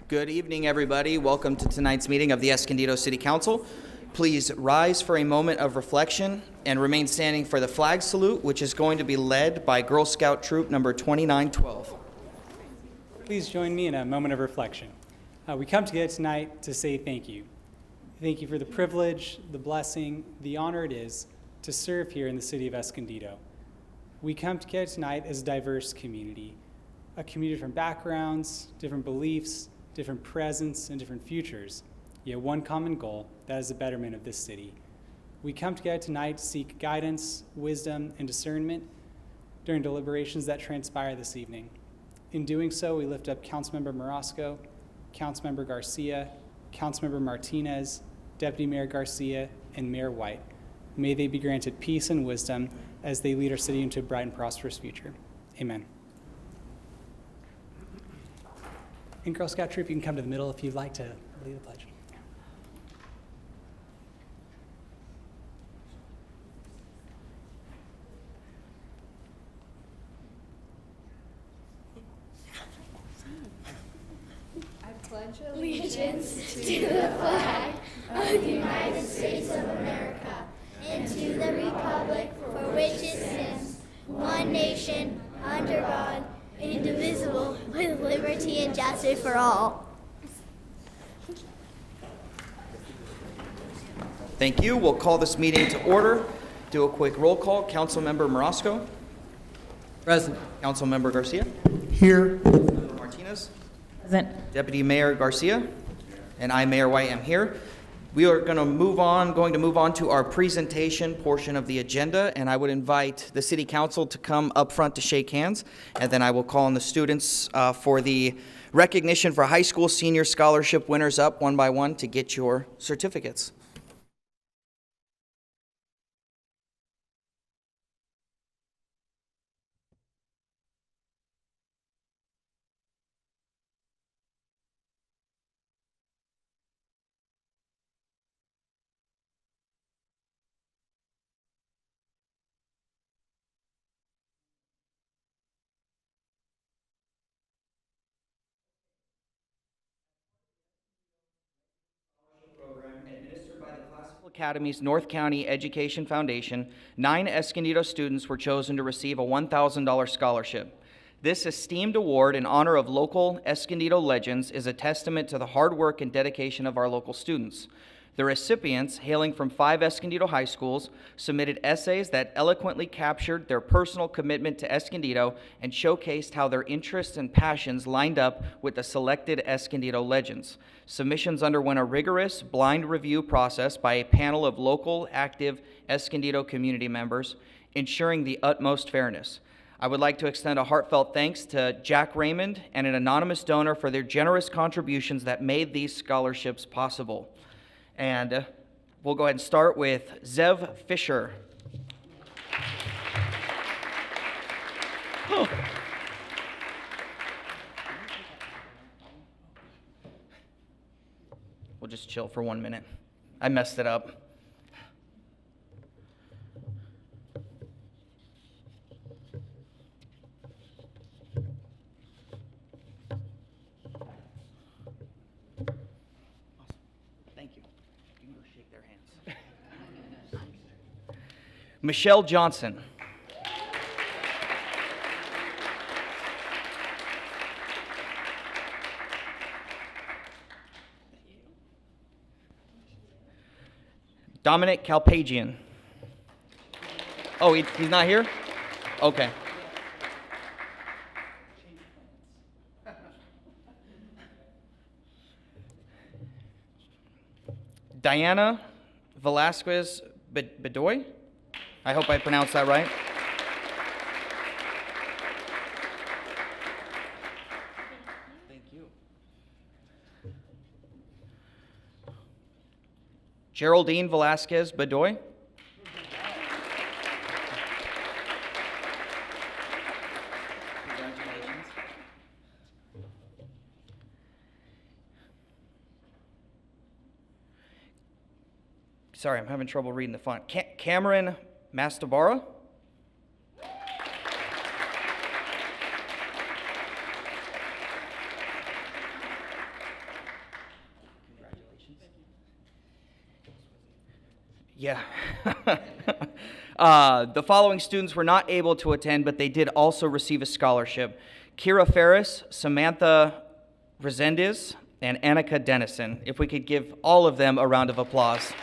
Good evening, everybody. Welcome to tonight's meeting of the Escondido City Council. Please rise for a moment of reflection and remain standing for the flag salute, which is going to be led by Girl Scout Troop number 2912. Please join me in a moment of reflection. We come together tonight to say thank you. Thank you for the privilege, the blessing, the honor it is to serve here in the city of Escondido. We come together tonight as a diverse community, a community from backgrounds, different beliefs, different presents, and different futures, yet one common goal, that is the betterment of this city. We come together tonight to seek guidance, wisdom, and discernment during deliberations that transpire this evening. In doing so, we lift up Councilmember Marasco, Councilmember Garcia, Councilmember Martinez, Deputy Mayor Garcia, and Mayor White. May they be granted peace and wisdom as they lead our city into a bright and prosperous future. Amen. And Girl Scout Troop, you can come to the middle if you'd like to lead the pledge. Allegiance to the flag of the United States of America and to the republic for which it stands, one nation, under God, indivisible, with liberty and justice for all. Thank you. We'll call this meeting to order. Do a quick roll call. Councilmember Marasco. Present. Councilmember Garcia. Here. Martinez. Present. Deputy Mayor Garcia. And I, Mayor White, am here. We are going to move on to our presentation portion of the agenda, and I would invite the City Council to come up front to shake hands, and then I will call on the students for the recognition for high school senior scholarship winners up one by one to get your certificates. Administered by the Classical Academy's North County Education Foundation, 9 Escondido students were chosen to receive a $1,000 scholarship. This esteemed award in honor of local Escondido legends is a testament to the hard work and dedication of our local students. The recipients, hailing from 5 Escondido high schools, submitted essays that eloquently captured their personal commitment to Escondido and showcased how their interests and passions lined up with the selected Escondido legends. Submissions underwent a rigorous blind review process by a panel of local, active Escondido community members, ensuring the utmost fairness. I would like to extend a heartfelt thanks to Jack Raymond and an anonymous donor for their generous contributions that made these scholarships possible. And we'll go ahead and start with Zev Fisher. Oh. We'll just chill for 1 minute. I messed it up. Michelle Johnson. Dominic Kalpagian. Oh, he's not here? Okay. Diana Velasquez Bedoy. I hope I pronounced that right. Thank you. Geraldine Velasquez Bedoy. Congratulations. Sorry, I'm having trouble reading the font. Cameron Mastabara. Yeah. The following students were not able to attend, but they did also receive a scholarship. Kira Ferris, Samantha Resendez, and Annika Dennison. If we could give all of them a round of applause.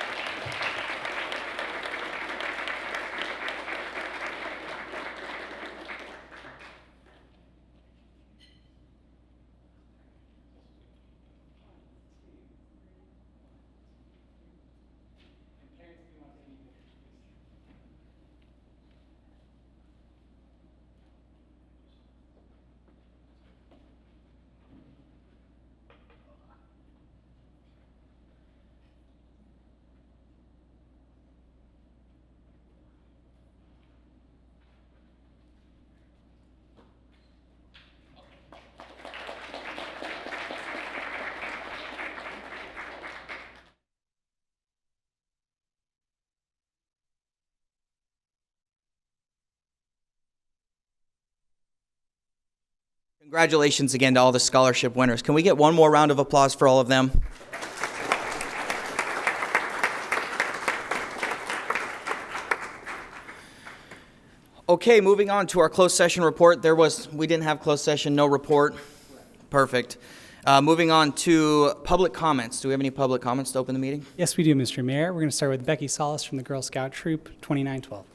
Congratulations again to all the scholarship winners. Can we get one more round of applause for all of them? Okay, moving on to our closed session report. We didn't have closed session, no report. Perfect. Moving on to public comments. Do we have any public comments to open the meeting? Yes, we do, Mr. Mayor. We're going to start with Becky Salas from the Girl Scout Troop 2912.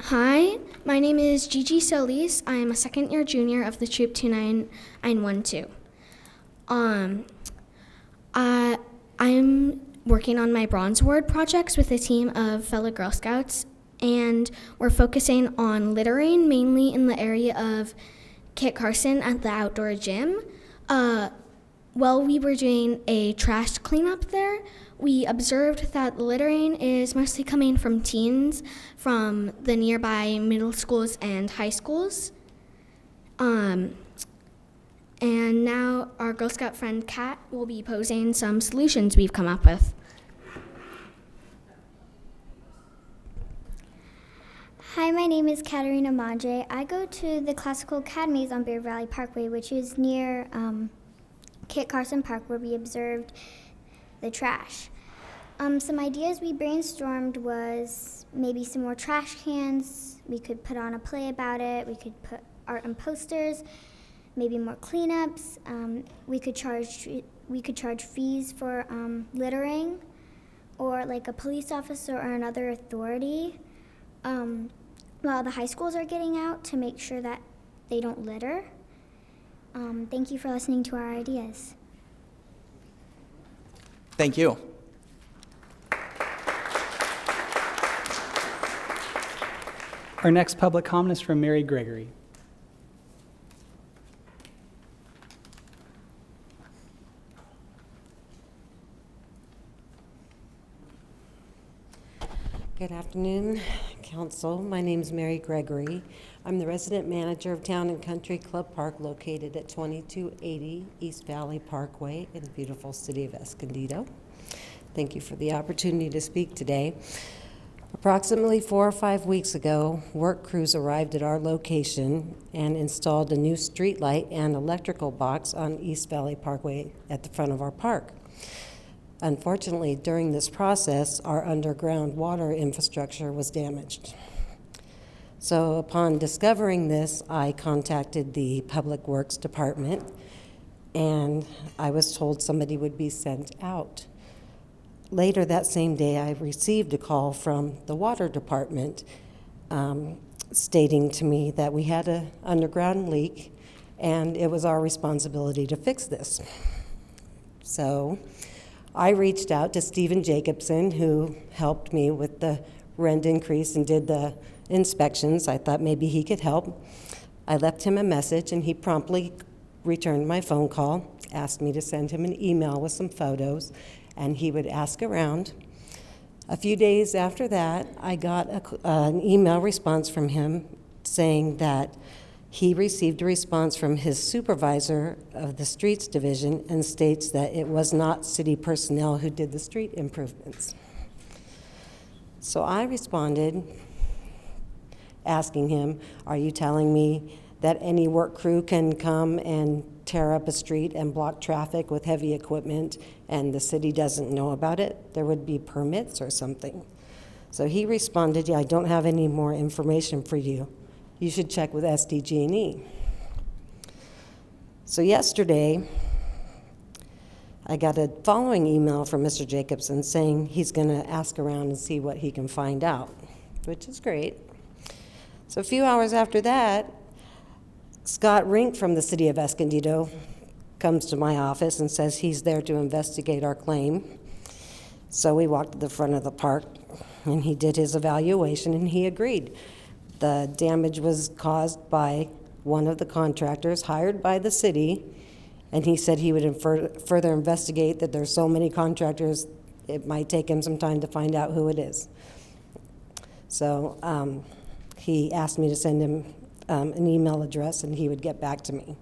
Hi, my name is Gigi Solis. I am a second-year junior of the Troop 29912. I'm working on my Bronze Award projects with a team of fellow Girl Scouts, and we're focusing on littering, mainly in the area of Kit Carson at the outdoor gym. While we were doing a trash cleanup there, we observed that littering is mostly coming from teens from the nearby middle schools and high schools. And now our Girl Scout friend Kat will be posing some solutions we've come up with. Hi, my name is Katerina Madre. I go to the Classical Academies on Bear Valley Parkway, which is near Kit Carson Park, where we observed the trash. Some ideas we brainstormed was maybe some more trash cans. We could put on a play about it. We could put art and posters. Maybe more cleanups. We could charge fees for littering, or like a police officer or another authority, while the high schools are getting out to make sure that they don't litter. Thank you for listening to our ideas. Thank you. Our next public comment is from Mary Gregory. Good afternoon, Council. My name is Mary Gregory. I'm the resident manager of Town and Country Club Park located at 2280 East Valley Parkway in the beautiful city of Escondido. Thank you for the opportunity to speak today. Approximately 4 or 5 weeks ago, work crews arrived at our location and installed a new street light and electrical box on East Valley Parkway at the front of our park. Unfortunately, during this process, our underground water infrastructure was damaged. So upon discovering this, I contacted the Public Works Department, and I was told somebody would be sent out. Later that same day, I received a call from the Water Department stating to me that we had an underground leak, and it was our responsibility to fix this. So I reached out to Stephen Jacobson, who helped me with the rent increase and did the inspections. I thought maybe he could help. I left him a message, and he promptly returned my phone call, asked me to send him an email with some photos, and he would ask around. A few days after that, I got an email response from him saying that he received a response from his supervisor of the streets division and states that it was not city personnel who did the street improvements. So I responded asking him, are you telling me that any work crew can come and tear up a street and block traffic with heavy equipment and the city doesn't know about it, there would be permits or something. So he responded, yeah, I don't have any more information for you. You should check with SDG&E. So yesterday, I got a following email from Mr. Jacobson saying he's going to ask around and see what he can find out, which is great. So a few hours after that, Scott Rink from the city of Escondido comes to my office and says he's there to investigate our claim. So we walked to the front of the park, and he did his evaluation, and he agreed. The damage was caused by one of the contractors hired by the city, and he said he would further investigate that there's so many contractors, it might take him some time to find out who it is. So he asked me to send him an email address, and he would get back to me.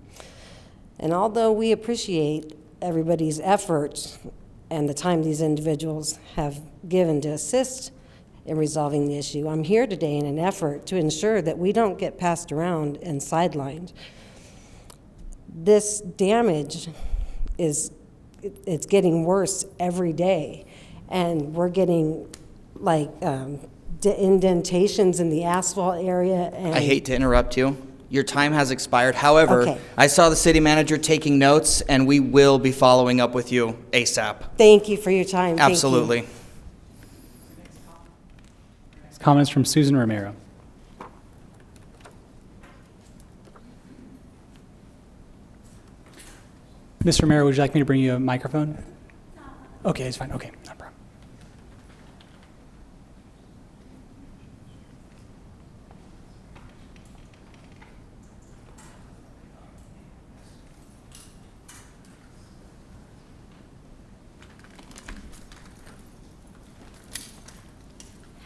And although we appreciate everybody's efforts and the time these individuals have given to assist in resolving the issue, I'm here today in an effort to ensure that we don't get passed around and sidelined. This damage it's getting worse every day, and we're getting like indentations in the asphalt area. And I hate to interrupt you. Your time has expired. However, Okay. I saw the city manager taking notes, and we will be following up with you ASAP. Thank you for your time. Thank you. Absolutely. Comments from Susan Romero. Mr. Romero, would you like me to bring you a microphone? Okay, it's fine. Okay, no problem.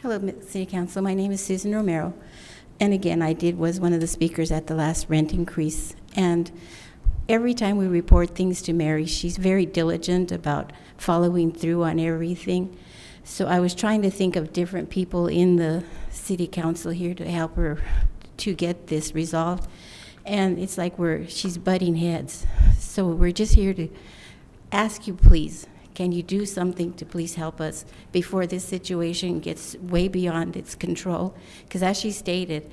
Hello, City Council. My name is Susan Romero. And again, was one of the speakers at the last rent increase. And every time we report things to Mary, she's very diligent about following through on everything. So I was trying to think of different people in the City Council here to help her to get this resolved. And it's like she's butting heads. So we're just here to ask you, please, can you do something to please help us before this situation gets way beyond its control? Because as she stated,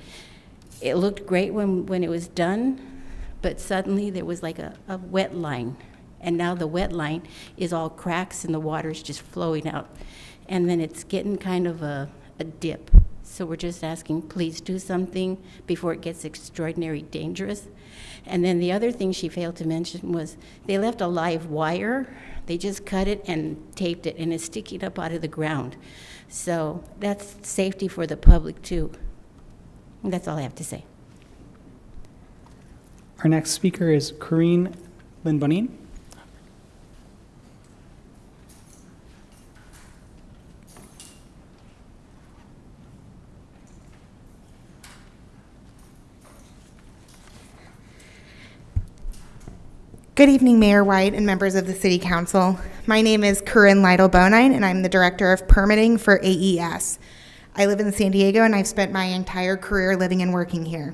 it looked great when it was done, but suddenly there was like a wet line. And now the wet line is all cracks and the water's just flowing out. And then it's getting kind of a dip. So we're just asking, please do something before it gets extraordinarily dangerous. And then the other thing she failed to mention was they left a live wire. They just cut it and taped it, and it's sticking up out of the ground. So that's safety for the public too. And that's all I have to say. Our next speaker is Corinne Lynn-Bonin. Good evening, Mayor White and members of the City Council. My name is Corinne Lytle-Bonine, and I'm the Director of Permitting for AES. I live in San Diego, and I've spent my entire career living and working here.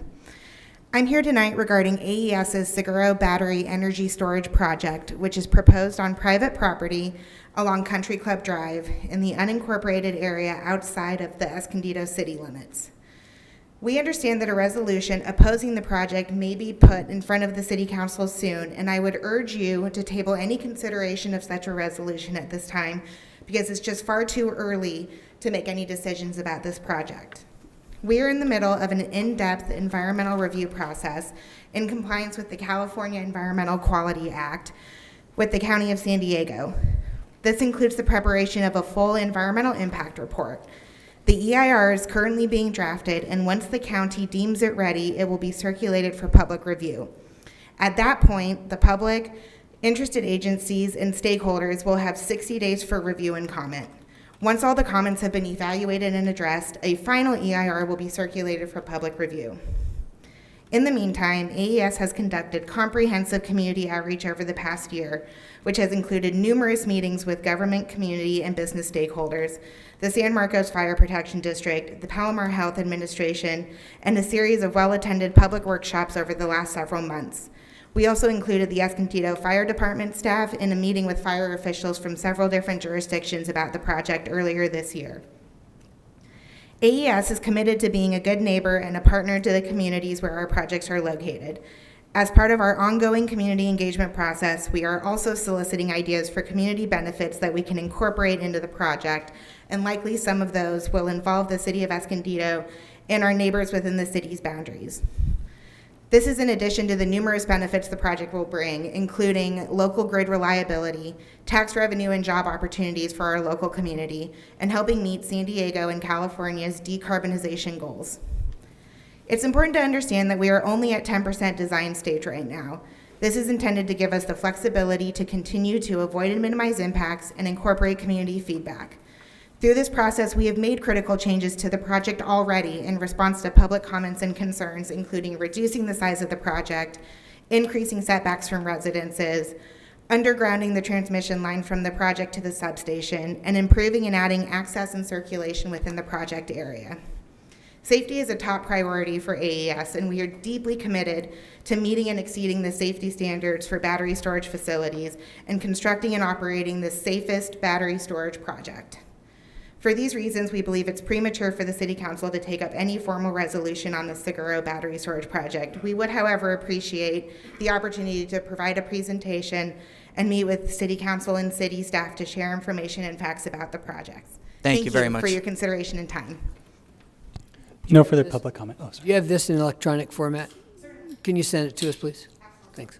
I'm here tonight regarding AES's Seguro Battery Energy Storage Project, which is proposed on private property along Country Club Drive in the unincorporated area outside of the Escondido city limits. We understand that a resolution opposing the project may be put in front of the City Council soon, and I would urge you to table any consideration of such a resolution at this time because it's just far too early to make any decisions about this project. We are in the middle of an in-depth environmental review process in compliance with the California Environmental Quality Act with the County of San Diego. This includes the preparation of a full environmental impact report. The EIR is currently being drafted, and once the county deems it ready, it will be circulated for public review. At that point, the public, interested agencies, and stakeholders will have 60 days for review and comment. Once all the comments have been evaluated and addressed, a final EIR will be circulated for public review. In the meantime, AES has conducted comprehensive community outreach over the past year, which has included numerous meetings with government, community, and business stakeholders, the San Marcos Fire Protection District, the Palomar Health Administration, and a series of well-attended public workshops over the last several months. We also included the Escondido Fire Department staff in a meeting with fire officials from several different jurisdictions about the project earlier this year. AES is committed to being a good neighbor and a partner to the communities where our projects are located. As part of our ongoing community engagement process, we are also soliciting ideas for community benefits that we can incorporate into the project, and likely some of those will involve the City of Escondido and our neighbors within the city's boundaries. This is in addition to the numerous benefits the project will bring, including local grid reliability, tax revenue and job opportunities for our local community, and helping meet San Diego and California's decarbonization goals. It's important to understand that we are only at 10% design stage right now. This is intended to give us the flexibility to continue to avoid and minimize impacts and incorporate community feedback. Through this process, we have made critical changes to the project already in response to public comments and concerns, including reducing the size of the project, increasing setbacks from residences, undergrounding the transmission line from the project to the substation, and improving and adding access and circulation within the project area. Safety is a top priority for AES, and we are deeply committed to meeting and exceeding the safety standards for battery storage facilities and constructing and operating the safest battery storage project. For these reasons, we believe it's premature for the City Council to take up any formal resolution on the Seguro battery storage project. We would, however, appreciate the opportunity to provide a presentation and meet with City Council and City staff to share information and facts about the projects. Thank you very much for your consideration and time. No further public comment. Oh, Do sorry. you have this in electronic format? Can you send it to us, please? Thanks.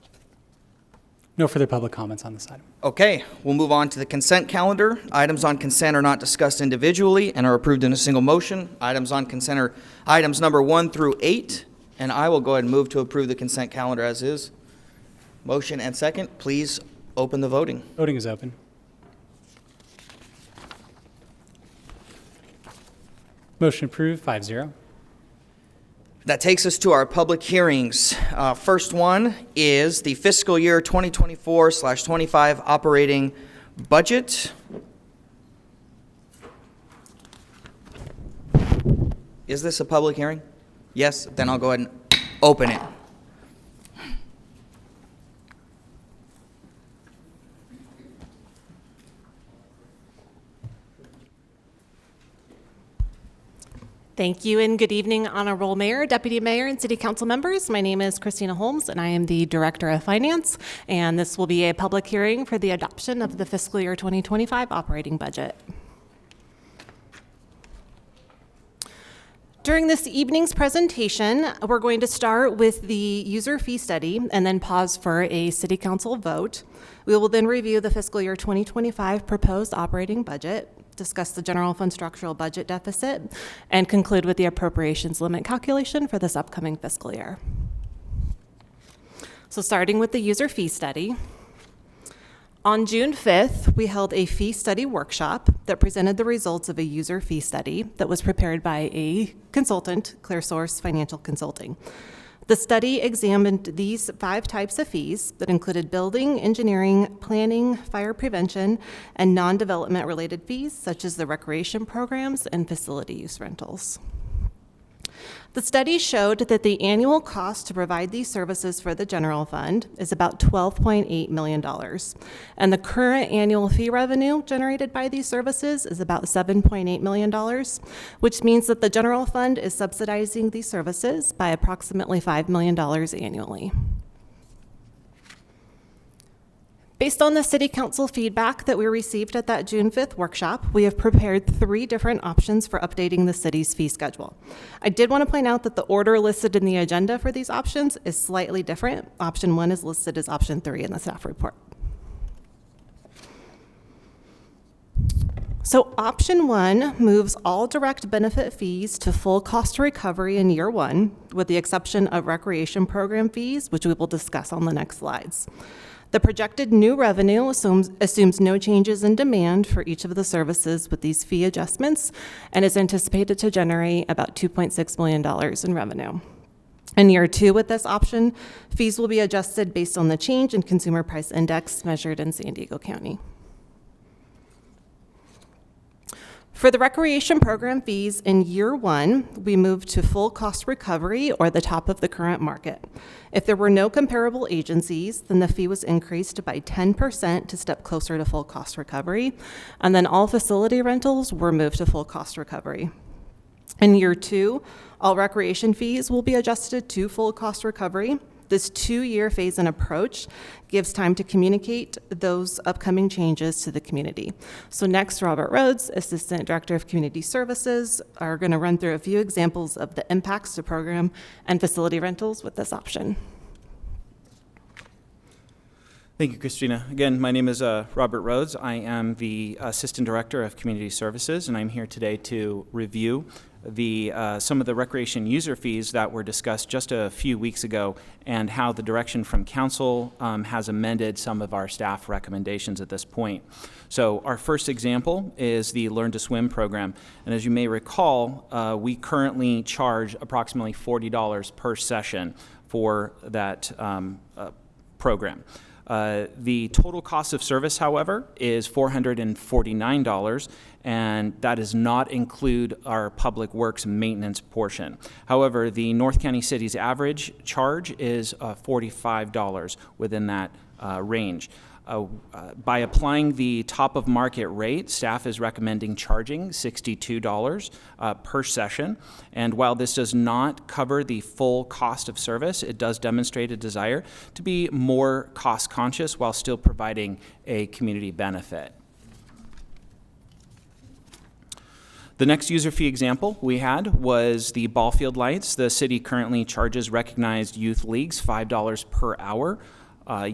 No further public comments on this item. Okay, we'll move on to the consent calendar. Items on consent are not discussed individually and are approved in a single motion. Items on consent are items number 1 through 8, and I will go ahead and move to approve the consent calendar as is. Motion and second, please open the voting. Voting is open. Motion approved, 5-0. That takes us to our public hearings. First one is the fiscal year 2024/25 operating budget. Is this a public hearing? Yes, then I'll go ahead and open it. Thank you and good evening, Honorable Mayor, Deputy Mayor, and City Council members. My name is Christina Holmes and I am the Director of Finance, and this will be a public hearing for the adoption of the fiscal year 2025 operating budget. During this evening's presentation, we're going to start with the user fee study and then pause for a City Council vote. We will then review the fiscal year 2025 proposed operating budget, discuss the general fund structural budget deficit, and conclude with the appropriations limit calculation for this upcoming fiscal year. So starting with the user fee study, on June 5th, we held a fee study workshop that presented the results of a user fee study that was prepared by a consultant, ClearSource Financial Consulting. The study examined these 5 types of fees that included building, engineering, planning, fire prevention, and non-development related fees, such as the recreation programs and facility use rentals. The study showed that the annual cost to provide these services for the general fund is about $12.8 million, and the current annual fee revenue generated by these services is about $7.8 million, which means that the general fund is subsidizing these services by approximately $5 million annually. Based on the City Council feedback that we received at that June 5th workshop, we have prepared 3 different options for updating the city's fee schedule. I did want to point out that the order listed in the agenda for these options is slightly different. Option 1 is listed as option 3 in the staff report. So option 1 moves all direct benefit fees to full cost recovery in year 1, with the exception of recreation program fees, which we will discuss on the next slides. The projected new revenue assumes no changes in demand for each of the services with these fee adjustments and is anticipated to generate about $2.6 million in revenue. In year 2 with this option, fees will be adjusted based on the change in consumer price index measured in San Diego County. For the recreation program fees in year 1, we moved to full cost recovery or the top of the current market. If there were no comparable agencies, then the fee was increased by 10% to step closer to full cost recovery, and then all facility rentals were moved to full cost recovery. In year 2, all recreation fees will be adjusted to full cost recovery. This 2-year phase-in approach gives time to communicate those upcoming changes to the community. So next, Robert Rhodes, Assistant Director of Community Services, are going to run through a few examples of the impacts to program and facility rentals with this option. Thank you, Christina. Again, my name is Robert Rhodes. I am the Assistant Director of Community Services, and I'm here today to review some of the recreation user fees that were discussed just a few weeks ago and how the direction from council has amended some of our staff recommendations at this point. So our first example is the Learn to Swim program. And as you may recall, we currently charge approximately $40 per session for that program. The total cost of service, however, is $449, and that does not include our public works maintenance portion. However, the North County City's average charge is $45 within that range. By applying the top of market rate, staff is recommending charging $62 per session. And while this does not cover the full cost of service, it does demonstrate a desire to be more cost conscious while still providing a community benefit. The next user fee example we had was the ball field lights. The city currently charges recognized youth leagues $5 per hour.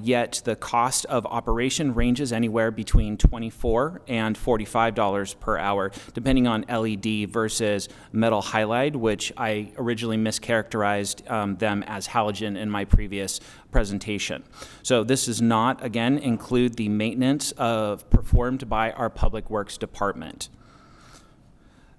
Yet the cost of operation ranges anywhere between $24 and $45 per hour, depending on LED versus metal halide, which I originally mischaracterized them as halogen in my previous presentation. So this does not, again, include the maintenance performed by our Public Works Department.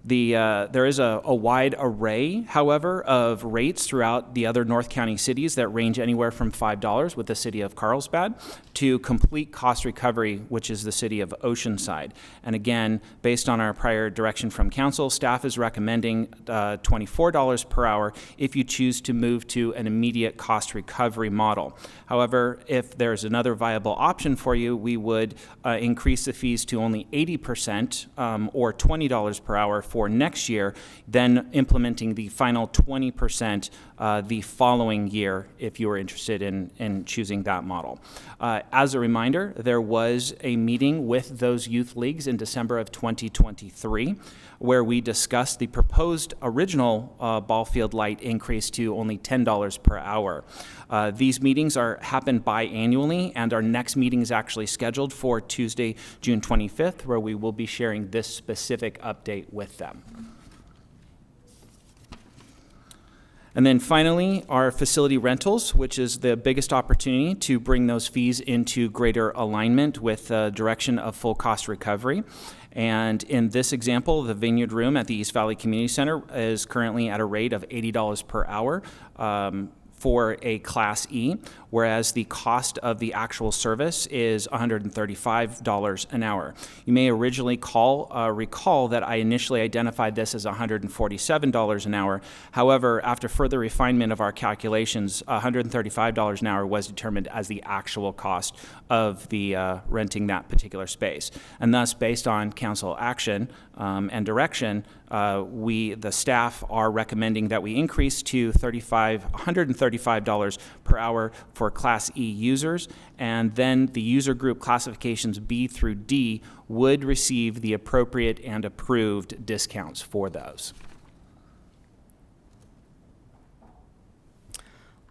There is a wide array, however, of rates throughout the other North County cities that range anywhere from $5 with the city of Carlsbad to complete cost recovery, which is the city of Oceanside. And again, based on our prior direction from council, staff is recommending $24 per hour if you choose to move to an immediate cost recovery model. However, if there's another viable option for you, we would increase the fees to only 80% or $20 per hour for next year, then implementing the final 20% the following year if you are interested in choosing that model. As a reminder, there was a meeting with those youth leagues in December of 2023 where we discussed the proposed original ball field light increase to only $10 per hour. These meetings happen biannually, and our next meeting is actually scheduled for Tuesday, June 25th, where we will be sharing this specific update with them. And then finally, our facility rentals, which is the biggest opportunity to bring those fees into greater alignment with the direction of full cost recovery. And in this example, the Vineyard Room at the East Valley Community Center is currently at a rate of $80 per hour for a Class E, whereas the cost of the actual service is $135 an hour. You may originally recall that I initially identified this as $147 an hour. However, after further refinement of our calculations, $135 an hour was determined as the actual cost of the renting that particular space. And thus, based on council action and direction, the staff are recommending that we increase to $135 per hour for Class E users, and then the user group classifications B through D would receive the appropriate and approved discounts for those.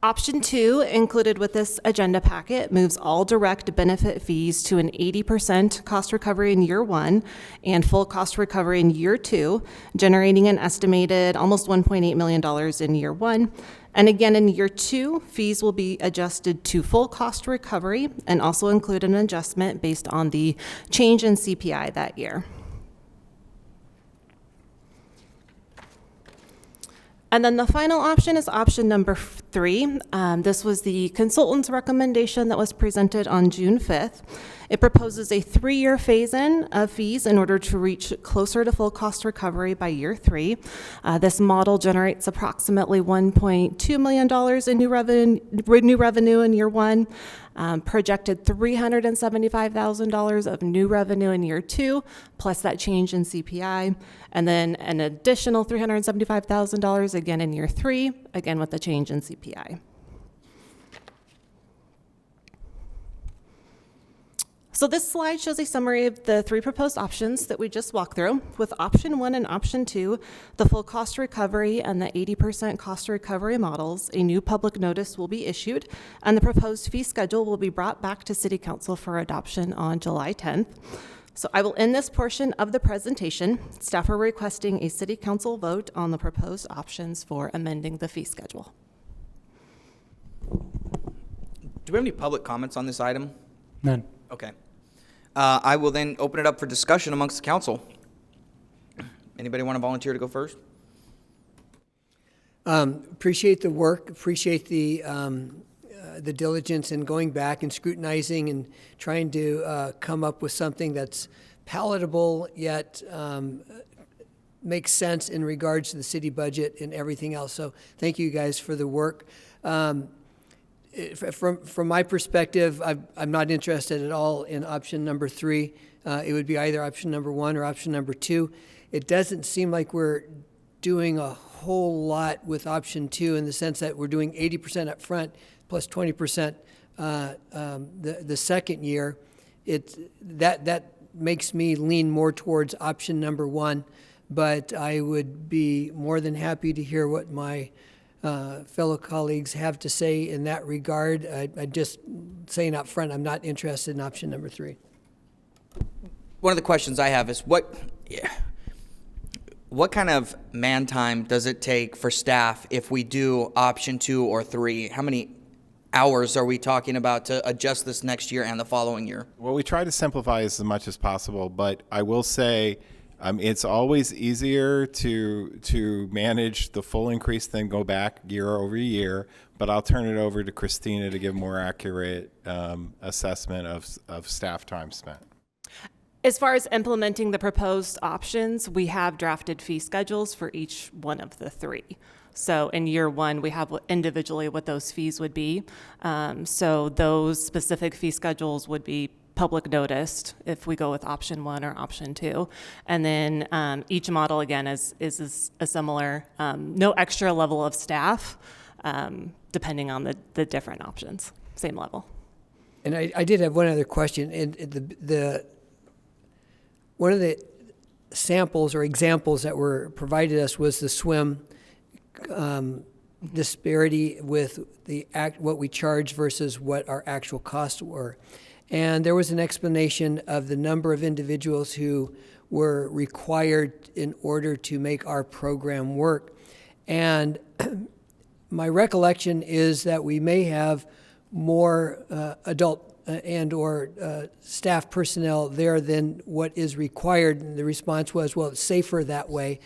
Option 2, included with this agenda packet, moves all direct benefit fees to an 80% cost recovery in year 1 and full cost recovery in year 2, generating an estimated almost $1.8 million in year 1. And again, in year 2, fees will be adjusted to full cost recovery and also include an adjustment based on the change in CPI that year. And then the final option is option number 3. This was the consultant's recommendation that was presented on June 5th. It proposes a 3-year phase-in of fees in order to reach closer to full cost recovery by year 3. This model generates approximately $1.2 million in new revenue in year 1, projected $375,000 of new revenue in year 2, plus that change in CPI, and then an additional $375,000 again in year 3, again with the change in CPI. So this slide shows a summary of the 3 proposed options that we just walked through. With option 1 and option 2, the full cost recovery and the 80% cost recovery models, a new public notice will be issued, and the proposed fee schedule will be brought back to City Council for adoption on July 10th. So I will end this portion of the presentation. Staff are requesting a City Council vote on the proposed options for amending the fee schedule. Do we have any public comments on this item? None. Okay. I will then open it up for discussion amongst the council. Anybody want to volunteer to go first? Appreciate the work, appreciate the diligence in going back and scrutinizing and trying to come up with something that's palatable yet makes sense in regards to the city budget and everything else. So thank you guys for the work. From my perspective, I'm not interested at all in option number 3. It would be either option number 1 or option number 2. It doesn't seem like we're doing a whole lot with option 2 in the sense that we're doing 80% up front plus 20% the second year. That makes me lean more towards option number 1, but I would be more than happy to hear what my fellow colleagues have to say in that regard. I just saying up front, I'm not interested in option number 3. One of the questions I have is what kind of man time does it take for staff if we do option 2 or 3? How many hours are we talking about to adjust this next year and the following year? Well, we try to simplify as much as possible, but I will say it's always easier to manage the full increase than go back year over year, but I'll turn it over to Christina to give more accurate assessment of staff time spent. As far as implementing the proposed options, we have drafted fee schedules for each one of the 3. So in year 1, we have individually what those fees would be. So those specific fee schedules would be public noticed if we go with option 1 or option 2. And then each model, again, is a similar, no extra level of staff, depending on the different options, same level. And I did have one other question. And one of the samples or examples that were provided us was the swim disparity with what we charge versus what our actual costs were. And there was an explanation of the number of individuals who were required in order to make our program work. And my recollection is that we may have more adult and or staff personnel there than what is required. And the response was, well, it's safer that way.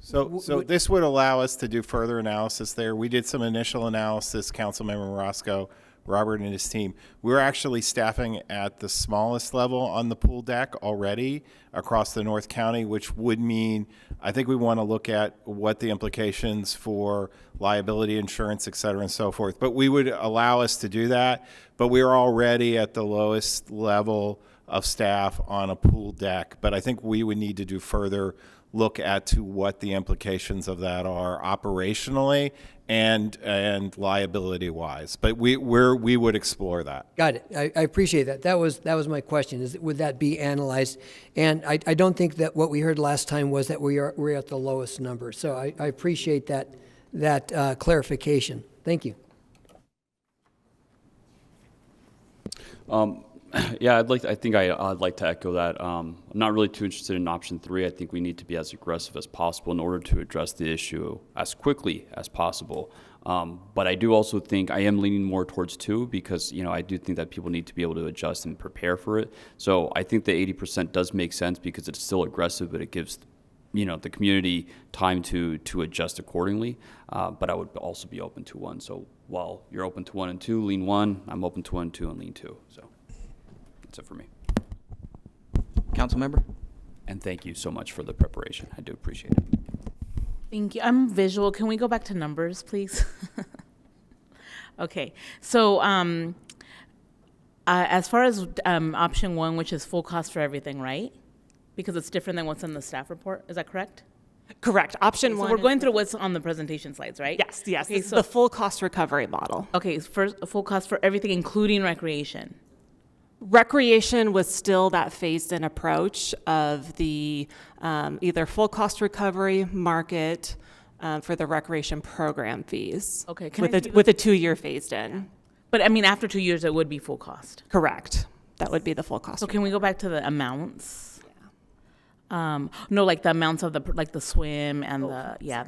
So this would allow us to do further analysis there. We did some initial analysis, Councilmember Roscoe, Robert and his team. We're actually staffing at the smallest level on the pool deck already across the North County, which would mean I think we want to look at what the implications for liability insurance, et cetera, and so forth. But we would allow us to do that. But we are already at the lowest level of staff on a pool deck. But I think we would need to do further look at to what the implications of that are operationally and liability wise. But we would explore that. Got it. I appreciate that. That was my question. Would that be analyzed? And I don't think that what we heard last time was that we're at the lowest number. So I appreciate that clarification. Thank you. Yeah, I'd like to echo that. I'm not really too interested in option 3. I think we need to be as aggressive as possible in order to address the issue as quickly as possible. But I do also think I am leaning more towards 2 because, I do think that people need to be able to adjust and prepare for it. So I think the 80% does make sense because it's still aggressive, but it gives the community time to adjust accordingly. But I would also be open to one. So while you're open to 1 and 2, lean 1, I'm open to 1 and 2 and lean 2. So that's it for me. Councilmember? And thank you so much for the preparation. I do appreciate it. Thank you. I'm visual. Can we go back to numbers, please? Okay. So as far as option 1, which is full cost for everything, right? Because it's different than what's in the staff report. Is that correct? Correct. Option 1. So we're going through what's on the presentation slides, right? Yes, yes. Okay, This is so the full cost recovery model. okay, first full cost for everything, including recreation. Recreation was still that phased-in approach of the either full cost recovery market for the recreation program fees. Okay, with a 2-year phased-in. But I mean, after 2 years, it would be full cost. Correct. That would be the full cost. So can we go back to the amounts? No, like the amounts of the swim and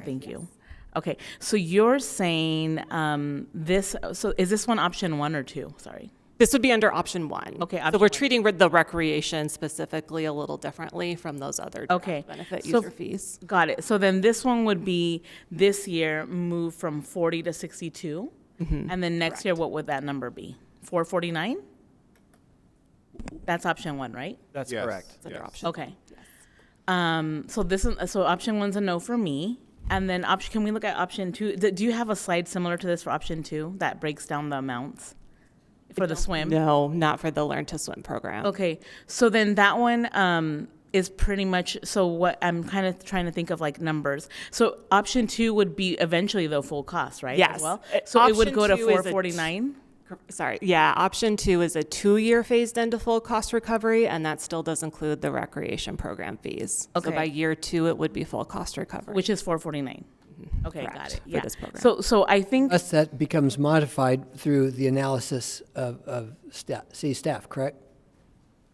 thank you. Okay, so you're saying so is this one option 1 or 2? Sorry. This would be under option 1. Okay, So option we're 1. treating the recreation specifically a little differently from those other direct benefit user fees. Got it. So then this one would be this year move from 40 to 62. And then next year, what would that number be? 449? That's option 1, right? That's Yes. correct. It's under Yes. option. Okay. So option 1's a no for me. And then can we look at option 2? Do you have a slide similar to this for option 2 that breaks down the amounts for the swim? No, not for the Learn to Swim program. Okay, so then that one is pretty much, so what I'm kind of trying to think of like numbers. So option 2 would be eventually the full cost, right? Yes. As well? So it would Option go to 2 is a 449? Sorry. Yeah, option 2 is a 2-year phased into full cost recovery, and that still does include the recreation program fees. Okay. So by year 2, it would be full cost recovery. Which is 449. Okay, Correct, got it. for Yeah. this program. So I think, Unless that becomes modified through the analysis of city staff, correct?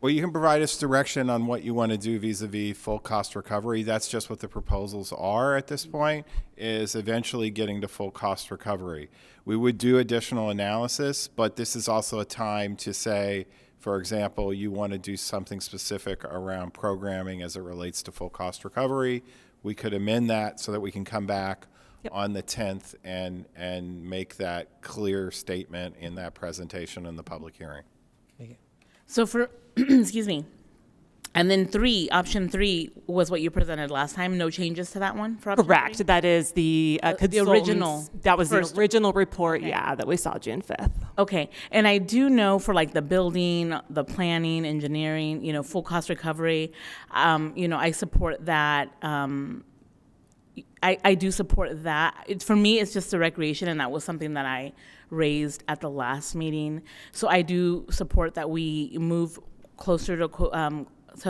Well, you can provide us direction on what you want to do vis-a-vis full cost recovery. That's just what the proposals are at this point, is eventually getting to full cost recovery. We would do additional analysis, but this is also a time to say, for example, you want to do something specific around programming as it relates to full cost recovery. We could amend that so that we can come back on the 10th and make that clear statement in that presentation in the public hearing. so for, excuse me. And then option 3 was what you presented last time. No changes to that one for option 3? Correct. That is the original That was first. the original report, that we saw June 5th. Okay, and I do know for like the building, the planning, engineering, full cost recovery, I support that. I do support that. For me, it's just the recreation, and that was something that I raised at the last meeting. So I do support that we move closer to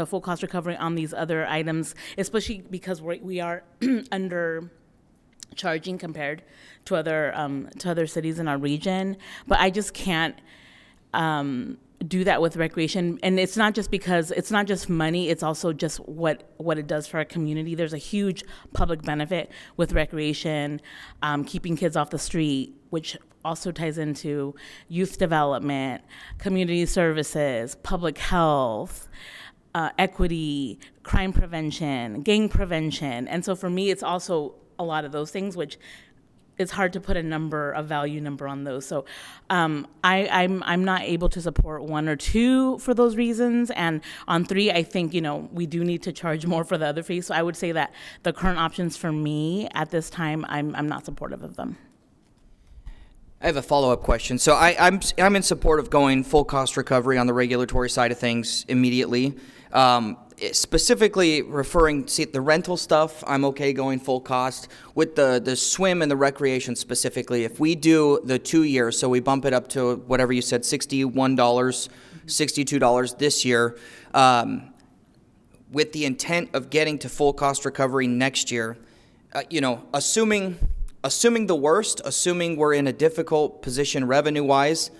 full cost recovery on these other items, especially because we are under charging compared to other cities in our region. But I just can't do that with recreation, and it's not just because it's not just money, it's also just what it does for our community. There's a huge public benefit with recreation, keeping kids off the street, which also ties into youth development, community services, public health, equity, crime prevention, gang prevention. And so for me, it's also a lot of those things, which it's hard to put a value number on those. So I'm not able to support 1 or 2 for those reasons. And on 3, I think, we do need to charge more for the other fees. So I would say that the current options for me at this time, I'm not supportive of them. I have a follow-up question. So I'm in support of going full cost recovery on the regulatory side of things immediately. Specifically referring to the rental stuff, I'm okay going full cost. With the swim and the recreation specifically, if we do the 2 years, so we bump it up to whatever you said, $61, $62 this year, with the intent of getting to full cost recovery next year, assuming the worst, assuming we're in a difficult position revenue-wise,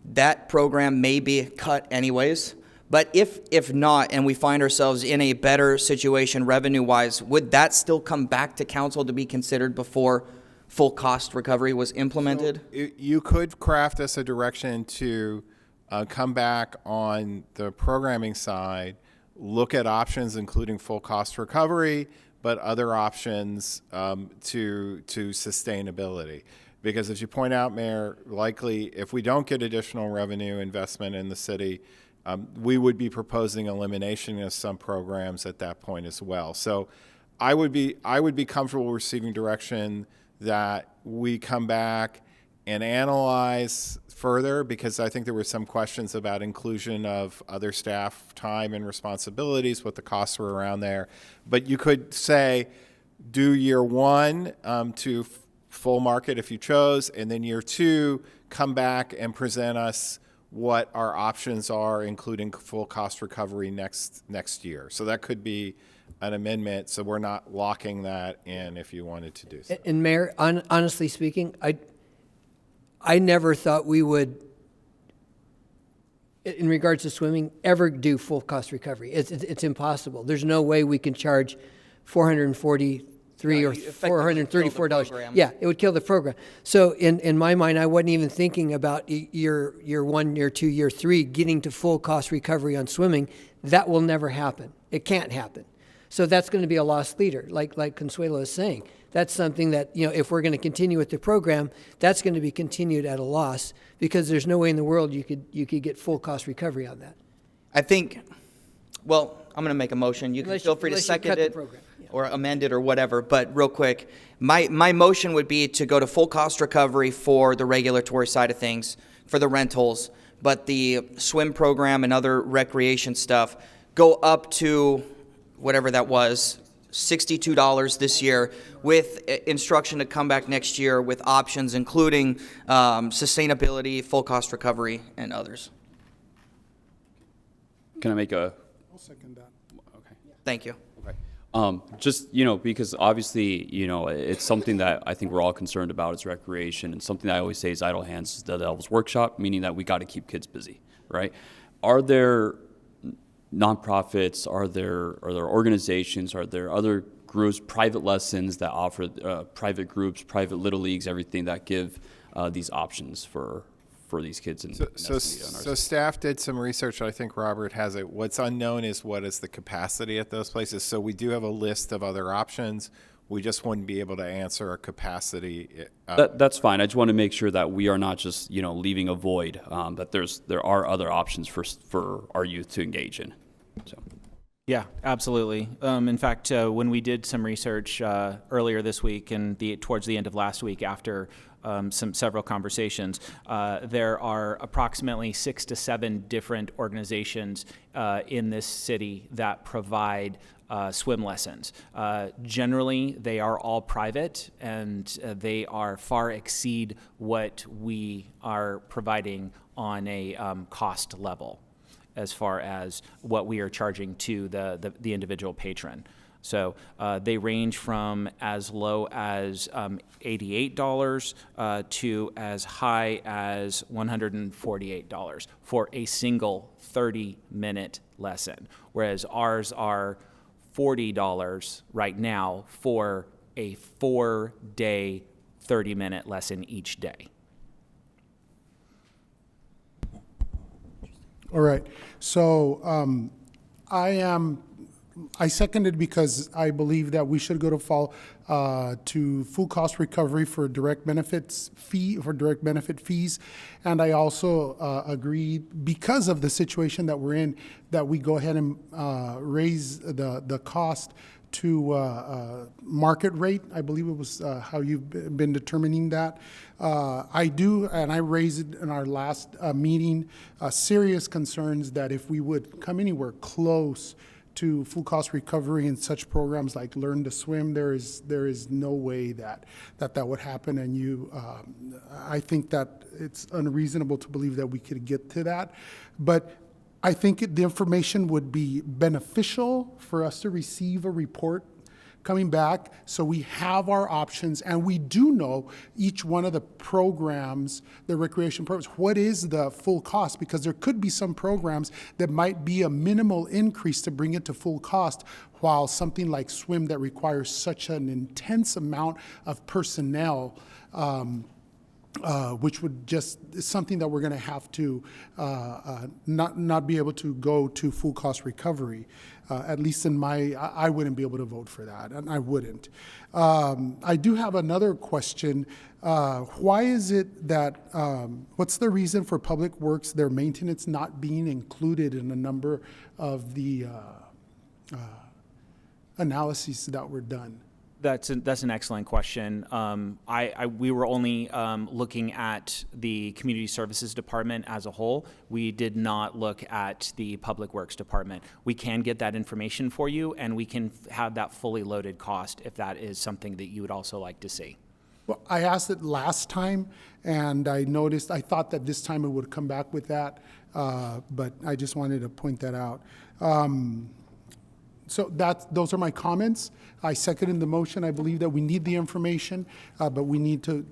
that program may be cut anyways. But if not, and we find ourselves in a better situation revenue-wise, would that still come back to council to be considered before full cost recovery was implemented? So you could craft us a direction to come back on the programming side, look at options including full cost recovery, but other options to sustainability. Because as you point out, Mayor, likely if we don't get additional revenue investment in the city, we would be proposing elimination of some programs at that point as well. So I would be comfortable receiving direction that we come back and analyze further, because I think there were some questions about inclusion of other staff time and responsibilities, what the costs were around there. But you could say, do year one to full market if you chose, and then year two, come back and present us what our options are, including full cost recovery next year. So that could be an amendment, so we're not locking that in if you wanted to do so. And Mayor, honestly speaking, I never thought we would, in regards to swimming, ever do full cost recovery. It's impossible. There's no way we can charge $443 or $434. Yeah, it would kill the program. So in my mind, I wasn't even thinking about year one, year two, year three getting to full cost recovery on swimming. That will never happen. It can't happen. So that's going to be a lost leader, like Consuelo is saying. That's something that, if we're going to continue with the program, that's going to be continued at a loss, because there's no way in the world you could get full cost recovery on that. I think, well, I'm going to make a motion. You can feel free to second it or amend it or whatever. But real quick, my motion would be to go to full cost recovery for the regulatory side of things, for the rentals, but the swim program and other recreation stuff go up to whatever that was, $62 this year, with instruction to come back next year with options including sustainability, full cost recovery, and others. Can I make a? I'll second that. Okay. Thank you. Okay. Just, because obviously, it's something that I think we're all concerned about is recreation, and something that I always say is idle hands is the devil's workshop, meaning that we got to keep kids busy, right? Are there nonprofits, are there organizations, are there other groups, private lessons that offer private groups, private little leagues, everything that give these options for these kids in So staff did some research. I think Robert has it. What's unknown is what is the capacity at those places. So we do have a list of other options. We just wouldn't be able to answer a capacity. That's fine. I just want to make sure that we are not just leaving a void. That there are other options for our youth to engage in. So. Yeah, absolutely. In fact, when we did some research earlier this week and towards the end of last week, after several conversations, there are approximately 6 to 7 different organizations in this city that provide swim lessons. Generally, they are all private, and they are far exceed what we are providing on a cost level, as far as what we are charging to the individual patron. So they range from as low as $88 to as high as $148 for a single 30-minute lesson, whereas ours are $40 right now for a 4-day 30-minute lesson each day. All right. So I seconded because I believe that we should go to full cost recovery for direct benefit fees, and I also agree, because of the situation that we're in, that we go ahead and raise the cost to market rate. I believe it was how you've been determining that. I do, and I raised it in our last meeting, serious concerns that if we would come anywhere close to full cost recovery in such programs like Learn to Swim, there is no way that would happen. And I think that it's unreasonable to believe that we could get to that. But I think the information would be beneficial for us to receive a report coming back, so we have our options, and we do know each one of the programs, the recreation programs, what is the full cost, because there could be some programs that might be a minimal increase to bring it to full cost, while something like swim that requires such an intense amount of personnel, which would just is something that we're going to have to not be able to go to full cost recovery. At least in I wouldn't be able to vote for that, and I wouldn't. I do have another question. Why is it that, what's the reason for Public Works, their maintenance not being included in a number of the analyses that were done? That's an excellent question. We were only looking at the Community Services Department as a whole. We did not look at the Public Works Department. We can get that information for you, and we can have that fully loaded cost if that is something that you would also like to see. Well, I asked it last time, and I thought that this time it would come back with that, but I just wanted to point that out. So those are my comments. I second in the motion. I believe that we need the information, but we need to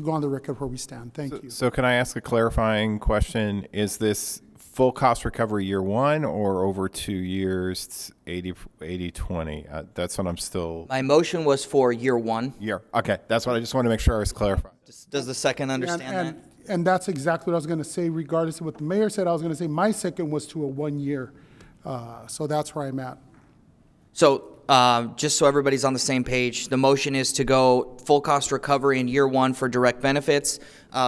go on the record where we stand. Thank you. So can I ask a clarifying question? Is this full cost recovery year one or over 2 years, 80-20? That's what I'm still... My motion was for year one. Okay, that's what I just want to make sure I was clarifying. Does the second understand that? And that's exactly what I was going to say. Regardless of what the mayor said, I was going to say my second was to a 1 year. So that's where I'm at. So just so everybody's on the same page, the motion is to go full cost recovery in year one for direct benefits.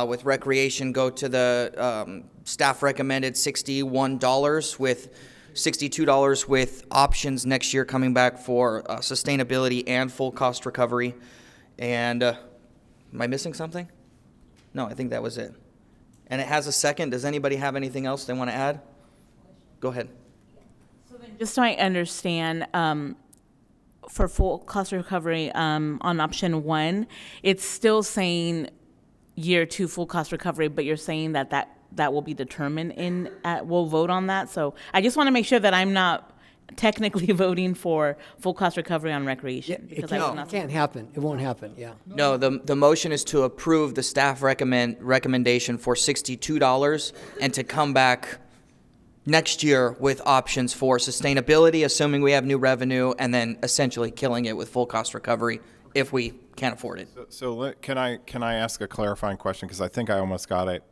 With recreation, go to the staff recommended $61 with $62 with options next year coming back for sustainability and full cost recovery. And am I missing something? No, I think that was it. And it has a second. Does anybody have anything else they want to add? Go ahead. Just so I understand, for full cost recovery on option one, it's still saying year two full cost recovery, but you're saying that will be determined we'll vote on that. So I just want to make sure that I'm not technically voting for full cost recovery on recreation. It can't happen. It won't happen, yeah. No, the motion is to approve the staff recommendation for $62 and to come back next year with options for sustainability, assuming we have new revenue, and then essentially killing it with full cost recovery if we can't afford it. Can I ask a clarifying question, because I think I almost got it.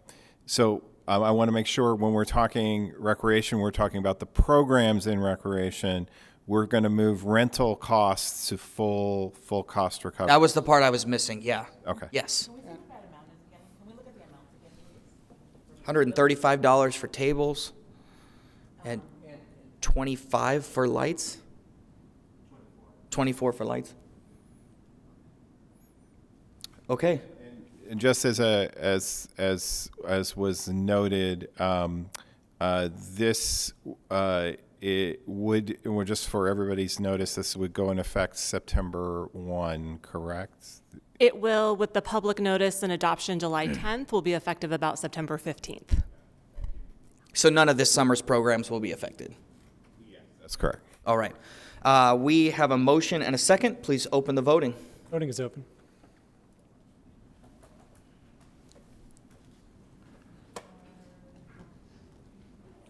So I want to make sure when we're talking recreation, we're talking about the programs in recreation. We're going to move rental costs to full cost recovery. That was the part I was missing. Yeah. Okay. Yes. $135 for tables. And 25 for lights? 24 for lights? Okay. And just as was noted, this it would, just for everybody's notice, this would go in effect September 1, correct? It will, with the public notice and adoption July 10th, will be effective about September 15th. So none of this summer's programs will be affected? Yes, that's correct. All right. We have a motion and a second. Please open the voting. Voting is open.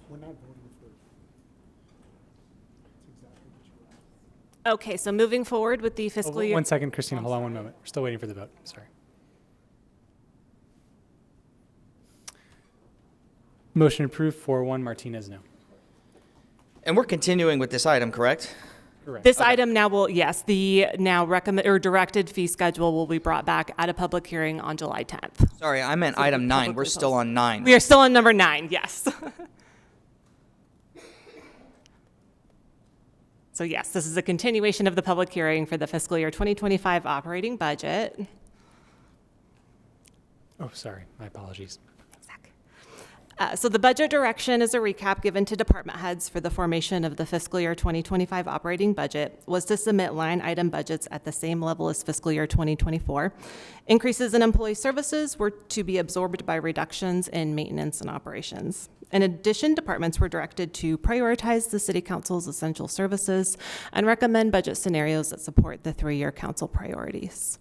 We're not voting for it. That's exactly what you asked. Okay, so moving forward with the fiscal year. 1 second, Christina, hold on 1 moment. We're still waiting for the vote. Sorry. Motion approved, 4-1, Martinez, no. And we're continuing with this item, correct? Correct. This item now will, yes, the now directed fee schedule will be brought back at a public hearing on July 10th. Sorry, I meant item 9. We're still on 9. We are still on number 9, yes. So yes, this is a continuation of the public hearing for the fiscal year 2025 operating budget. Oh, sorry, my apologies. So the budget direction is a recap given to department heads for the formation of the fiscal year 2025 operating budget was to submit line item budgets at the same level as fiscal year 2024. Increases in employee services were to be absorbed by reductions in maintenance and operations. In addition, departments were directed to prioritize the City Council's essential services and recommend budget scenarios that support the 3-year council priorities.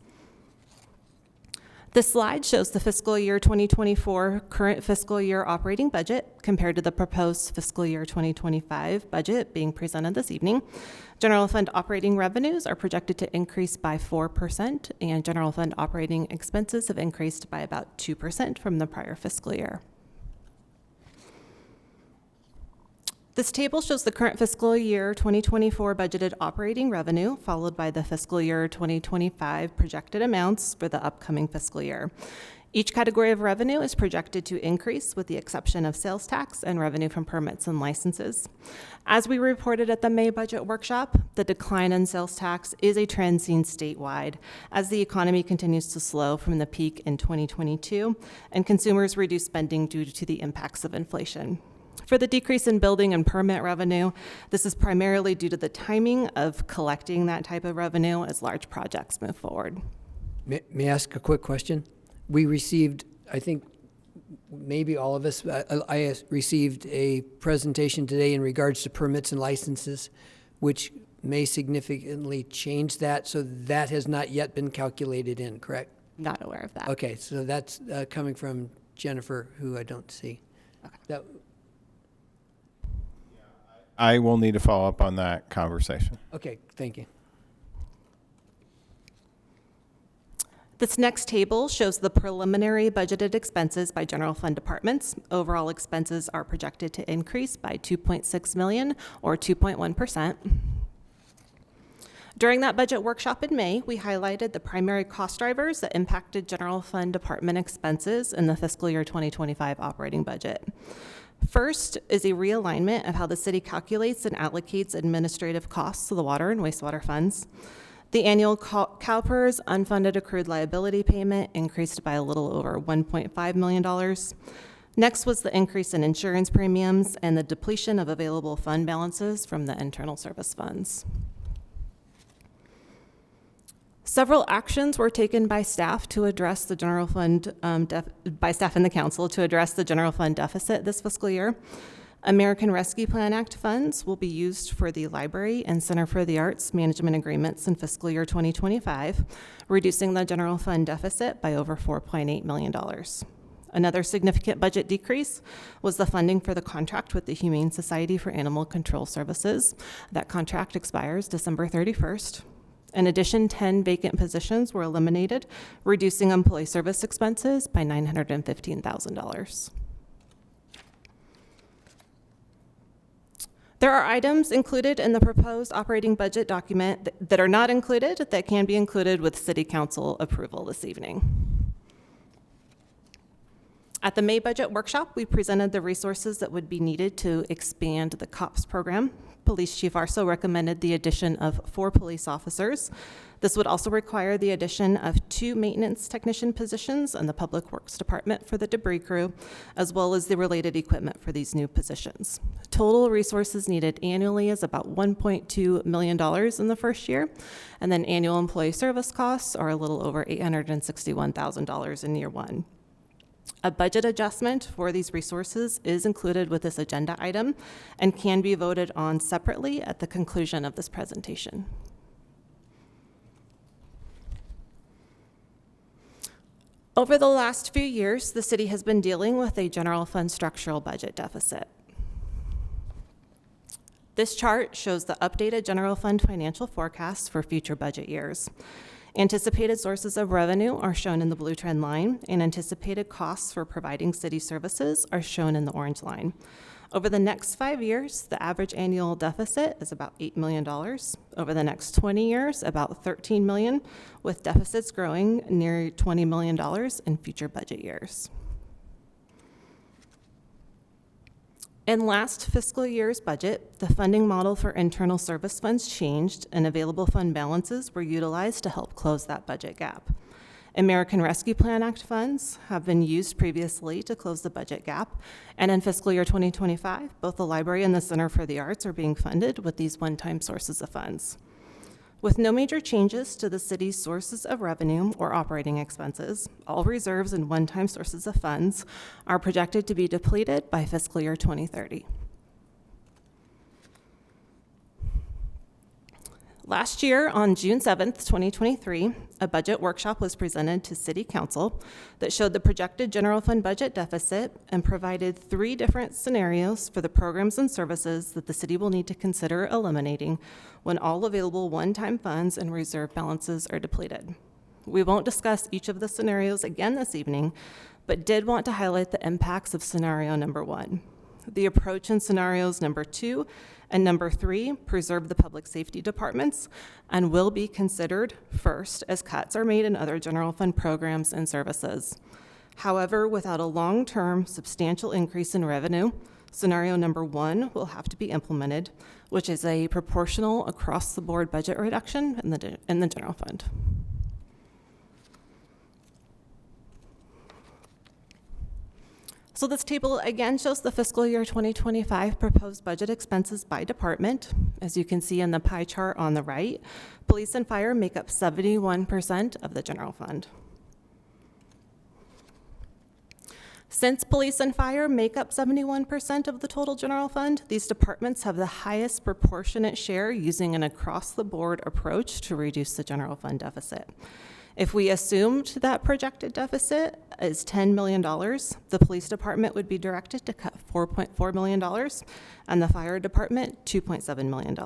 This slide shows the fiscal year 2024 current fiscal year operating budget compared to the proposed fiscal year 2025 budget being presented this evening. General fund operating revenues are projected to increase by 4%, and general fund operating expenses have increased by about 2% from the prior fiscal year. This table shows the current fiscal year 2024 budgeted operating revenue, followed by the fiscal year 2025 projected amounts for the upcoming fiscal year. Each category of revenue is projected to increase with the exception of sales tax and revenue from permits and licenses. As we reported at the May budget workshop, the decline in sales tax is a trend seen statewide as the economy continues to slow from the peak in 2022 and consumers reduce spending due to the impacts of inflation. For the decrease in building and permit revenue, this is primarily due to the timing of collecting that type of revenue as large projects move forward. May I ask a quick question? We received, I think, maybe all of us, I received a presentation today in regards to permits and licenses, which may significantly change that, so that has not yet been calculated in, correct? Not aware of that. Okay, so that's coming from Jennifer, who I don't see. Okay. I will need to follow up on that conversation. Okay, thank you. This next table shows the preliminary budgeted expenses by general fund departments. Overall expenses are projected to increase by $2.6 million or 2.1%. During that budget workshop in May, we highlighted the primary cost drivers that impacted general fund department expenses in the fiscal year 2025 operating budget. First is a realignment of how the city calculates and allocates administrative costs to the water and wastewater funds. The annual CalPERS unfunded accrued liability payment increased by a little over $1.5 million. Next was the increase in insurance premiums and the depletion of available fund balances from the internal service funds. Several actions were taken by staff to address the general fund, by staff and the council to address the general fund deficit this fiscal year. American Rescue Plan Act funds will be used for the Library and Center for the Arts management agreements in fiscal year 2025, reducing the general fund deficit by over $4.8 million. Another significant budget decrease was the funding for the contract with the Humane Society for Animal Control Services. That contract expires December 31st. In addition, 10 vacant positions were eliminated, reducing employee service expenses by $915,000. There are items included in the proposed operating budget document that are not included that can be included with City Council approval this evening. At the May budget workshop, we presented the resources that would be needed to expand the COPS program. Police Chief Arso recommended the addition of 4 police officers. This would also require the addition of 2 maintenance technician positions in the Public Works Department for the debris crew, as well as the related equipment for these new positions. Total resources needed annually is about $1.2 million in the first year, and then annual employee service costs are a little over $861,000 in year 1. A budget adjustment for these resources is included with this agenda item and can be voted on separately at the conclusion of this presentation. Over the last few years, the city has been dealing with a general fund structural budget deficit. This chart shows the updated general fund financial forecasts for future budget years. Anticipated sources of revenue are shown in the blue trend line, and anticipated costs for providing city services are shown in the orange line. Over the next 5 years, the average annual deficit is about $8 million. Over the next 20 years, about $13 million, with deficits growing near $20 million in future budget years. In last fiscal year's budget, the funding model for internal service funds changed and available fund balances were utilized to help close that budget gap. American Rescue Plan Act funds have been used previously to close the budget gap, and in fiscal year 2025, both the library and the Center for the Arts are being funded with these one-time sources of funds. With no major changes to the city's sources of revenue or operating expenses, all reserves and one-time sources of funds are projected to be depleted by fiscal year 2030. Last year, on June 7th, 2023, a budget workshop was presented to City Council that showed the projected general fund budget deficit and provided 3 different scenarios for the programs and services that the city will need to consider eliminating when all available one-time funds and reserve balances are depleted. We won't discuss each of the scenarios again this evening, but did want to highlight the impacts of scenario number 1. The approach in scenarios number 2 and number 3 preserve the public safety departments and will be considered first as cuts are made in other general fund programs and services. However, without a long-term substantial increase in revenue, scenario number 1 will have to be implemented, which is a proportional across-the-board budget reduction in the general fund. So this table again shows the fiscal year 2025 proposed budget expenses by department. As you can see in the pie chart on the right, police and fire make up 71% of the general fund. Since police and fire make up 71% of the total general fund, these departments have the highest proportionate share using an across-the-board approach to reduce the general fund deficit. If we assumed that projected deficit is $10 million, the police department would be directed to cut $4.4 million and the fire department $2.7 million.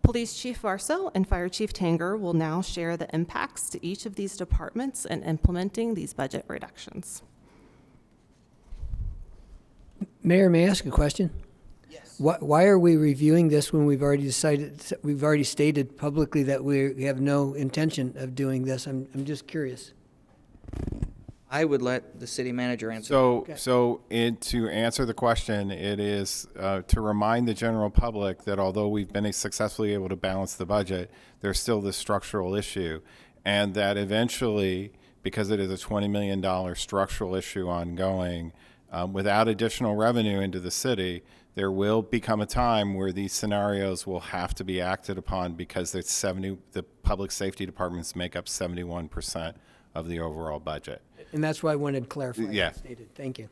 Police Chief Varso and Fire Chief Tanger will now share the impacts to each of these departments in implementing these budget reductions. Mayor, may I ask a question? Yes. Why are we reviewing this when we've already stated publicly that we have no intention of doing this? I'm just curious. I would let the city manager answer. To answer the question, it is to remind the general public that although we've been successfully able to balance the budget, there's still this structural issue, and that eventually, because it is a $20 million structural issue ongoing, without additional revenue into the city, there will become a time where these scenarios will have to be acted upon because the public safety departments make up 71% of the overall budget. And that's why I wanted to clarify. Yeah. Stated. Thank you.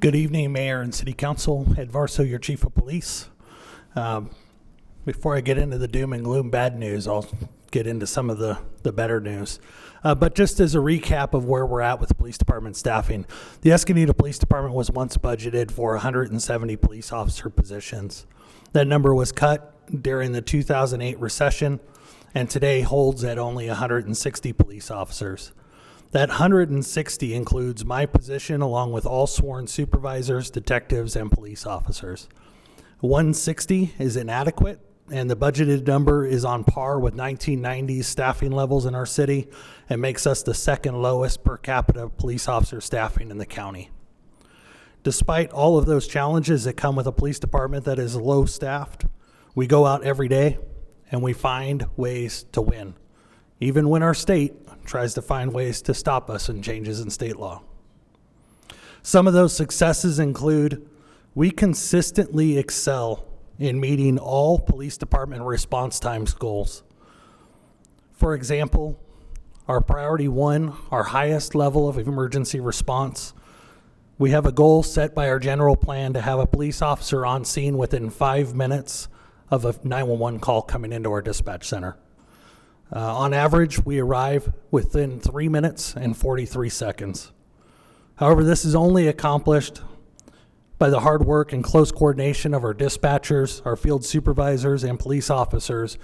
Good evening, Mayor and City Council. Ed Varso, your Chief of Police. Before I get into the doom and gloom bad news, I'll get into some of the better news. But just as a recap of where we're at with the police department staffing, the Escondido Police Department was once budgeted for 170 police officer positions. That number was cut during the 2008 recession and today holds at only 160 police officers. That 160 includes my position along with all sworn supervisors, detectives, and police officers. 160 is inadequate, and the budgeted number is on par with 1990s staffing levels in our city and makes us the second lowest per capita police officer staffing in the county. Despite all of those challenges that come with a police department that is low staffed, we go out every day and we find ways to win, even when our state tries to find ways to stop us in changes in state law. Some of those successes include we consistently excel in meeting all police department response times goals. For example, our priority 1, our highest level of emergency response, we have a goal set by our general plan to have a police officer on scene within 5 minutes of a 911 call coming into our dispatch center. On average, we arrive within 3 minutes and 43 seconds. However, this is only accomplished by the hard work and close coordination of our dispatchers, our field supervisors, and police officers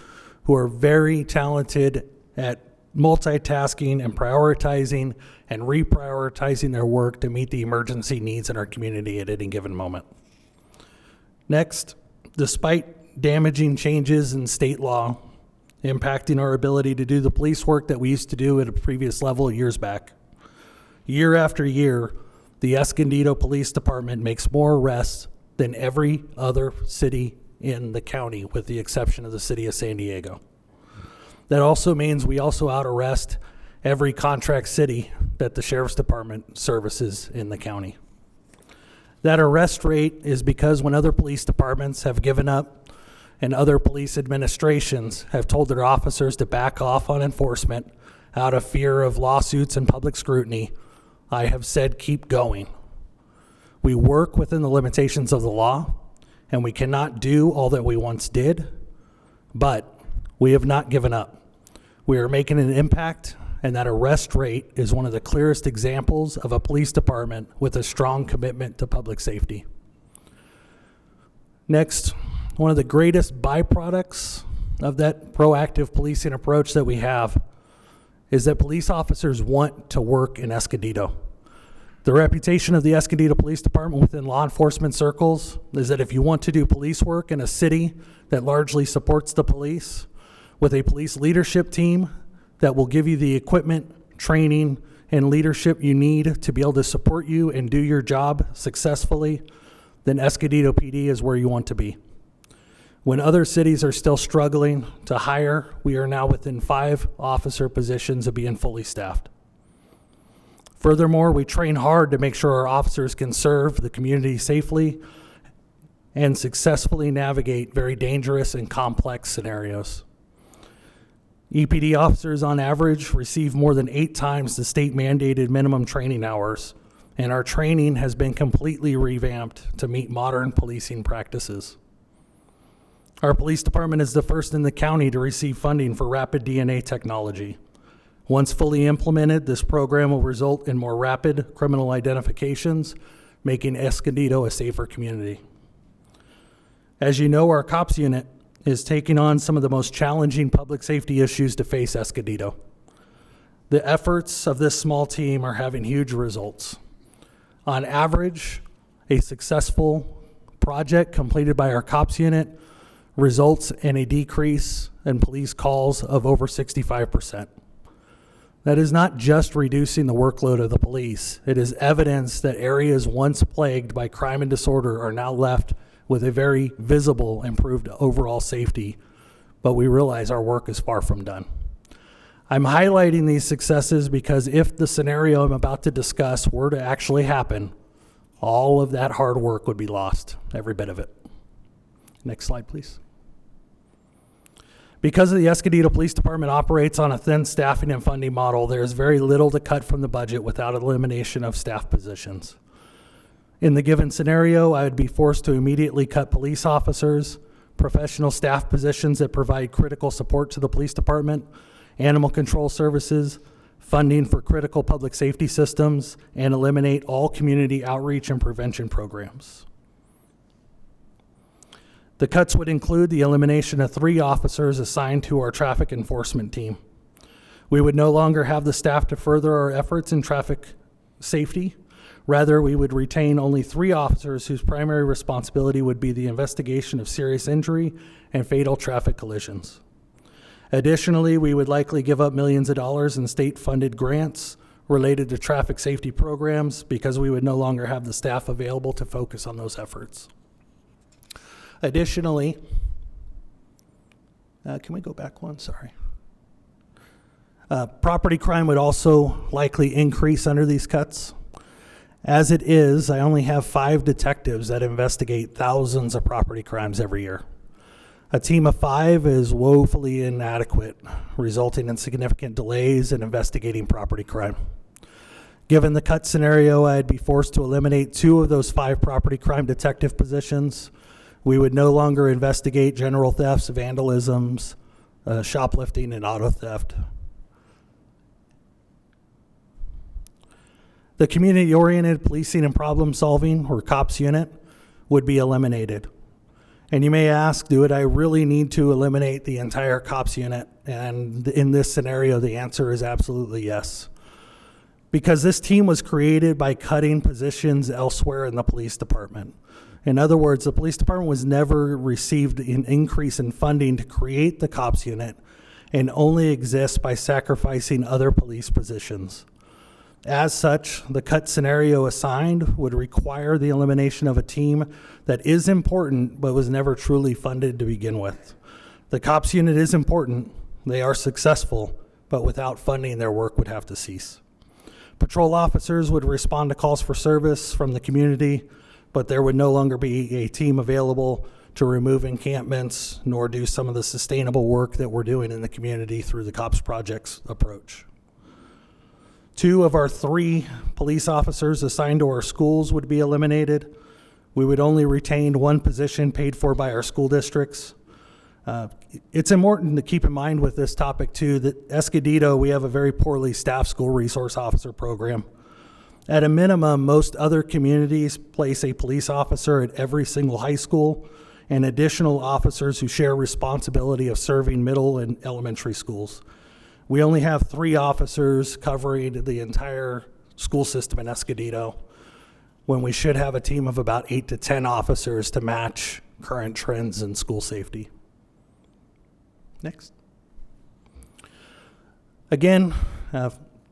who are very talented at multitasking and prioritizing and reprioritizing their work to meet the emergency needs in our community at any given moment. Next, despite damaging changes in state law impacting our ability to do the police work that we used to do at a previous level years back, year after year, the Escondido Police Department makes more arrests than every other city in the county, with the exception of the city of San Diego. That also means we also out-arrest every contract city that the Sheriff's Department services in the county. That arrest rate is because when other police departments have given up and other police administrations have told their officers to back off on enforcement out of fear of lawsuits and public scrutiny, I have said keep going. We work within the limitations of the law, and we cannot do all that we once did, but we have not given up. We are making an impact, and that arrest rate is one of the clearest examples of a police department with a strong commitment to public safety. Next, one of the greatest byproducts of that proactive policing approach that we have is that police officers want to work in Escondido. The reputation of the Escondido Police Department within law enforcement circles is that if you want to do police work in a city that largely supports the police, with a police leadership team that will give you the equipment, training, and leadership you need to be able to support you and do your job successfully, then Escondido PD is where you want to be. When other cities are still struggling to hire, we are now within 5 officer positions of being fully staffed. Furthermore, we train hard to make sure our officers can serve the community safely and successfully navigate very dangerous and complex scenarios. EPD officers on average receive more than 8 times the state mandated minimum training hours, and our training has been completely revamped to meet modern policing practices. Our police department is the first in the county to receive funding for rapid DNA technology. Once fully implemented, this program will result in more rapid criminal identifications, making Escondido a safer community. As you know, our COPS unit is taking on some of the most challenging public safety issues to face Escondido. The efforts of this small team are having huge results. On average, a successful project completed by our COPS unit results in a decrease in police calls of over 65%. That is not just reducing the workload of the police. It is evidence that areas once plagued by crime and disorder are now left with a very visible improved overall safety, but we realize our work is far from done. I'm highlighting these successes because if the scenario I'm about to discuss were to actually happen, all of that hard work would be lost, every bit of it. Next slide, please. Because the Escondido Police Department operates on a thin staffing and funding model, there is very little to cut from the budget without elimination of staff positions. In the given scenario, I would be forced to immediately cut police officers, professional staff positions that provide critical support to the police department, animal control services, funding for critical public safety systems, and eliminate all community outreach and prevention programs. The cuts would include the elimination of 3 officers assigned to our traffic enforcement team. We would no longer have the staff to further our efforts in traffic safety. Rather, we would retain only 3 officers whose primary responsibility would be the investigation of serious injury and fatal traffic collisions. Additionally, we would likely give up millions of dollars in state-funded grants related to traffic safety programs because we would no longer have the staff available to focus on those efforts. Additionally, can we go back one? Sorry. Property crime would also likely increase under these cuts. As it is, I only have 5 detectives that investigate thousands of property crimes every year. A team of 5 is woefully inadequate, resulting in significant delays in investigating property crime. Given the cut scenario, I'd be forced to eliminate 2 of those 5 property crime detective positions. We would no longer investigate general thefts, vandalisms, shoplifting, and auto theft. The community-oriented policing and problem solving, or COPS unit, would be eliminated. And you may ask, do I really need to eliminate the entire COPS unit? And in this scenario, the answer is absolutely yes. Because this team was created by cutting positions elsewhere in the police department. In other words, the police department was never received an increase in funding to create the COPS unit and only exists by sacrificing other police positions. As such, the cut scenario assigned would require the elimination of a team that is important but was never truly funded to begin with. The COPS unit is important, they are successful, but without funding, their work would have to cease. Patrol officers would respond to calls for service from the community, but there would no longer be a team available to remove encampments nor do some of the sustainable work that we're doing in the community through the COPS projects approach. 2 of our 3 police officers assigned to our schools would be eliminated. We would only retain 1 position paid for by our school districts. It's important to keep in mind with this topic too that Escondido, we have a very poorly staffed school resource officer program. At a minimum, most other communities place a police officer at every single high school and additional officers who share responsibility of serving middle and elementary schools. We only have 3 officers covering the entire school system in Escondido, when we should have a team of about 8 to 10 officers to match current trends in school safety. Next. Again,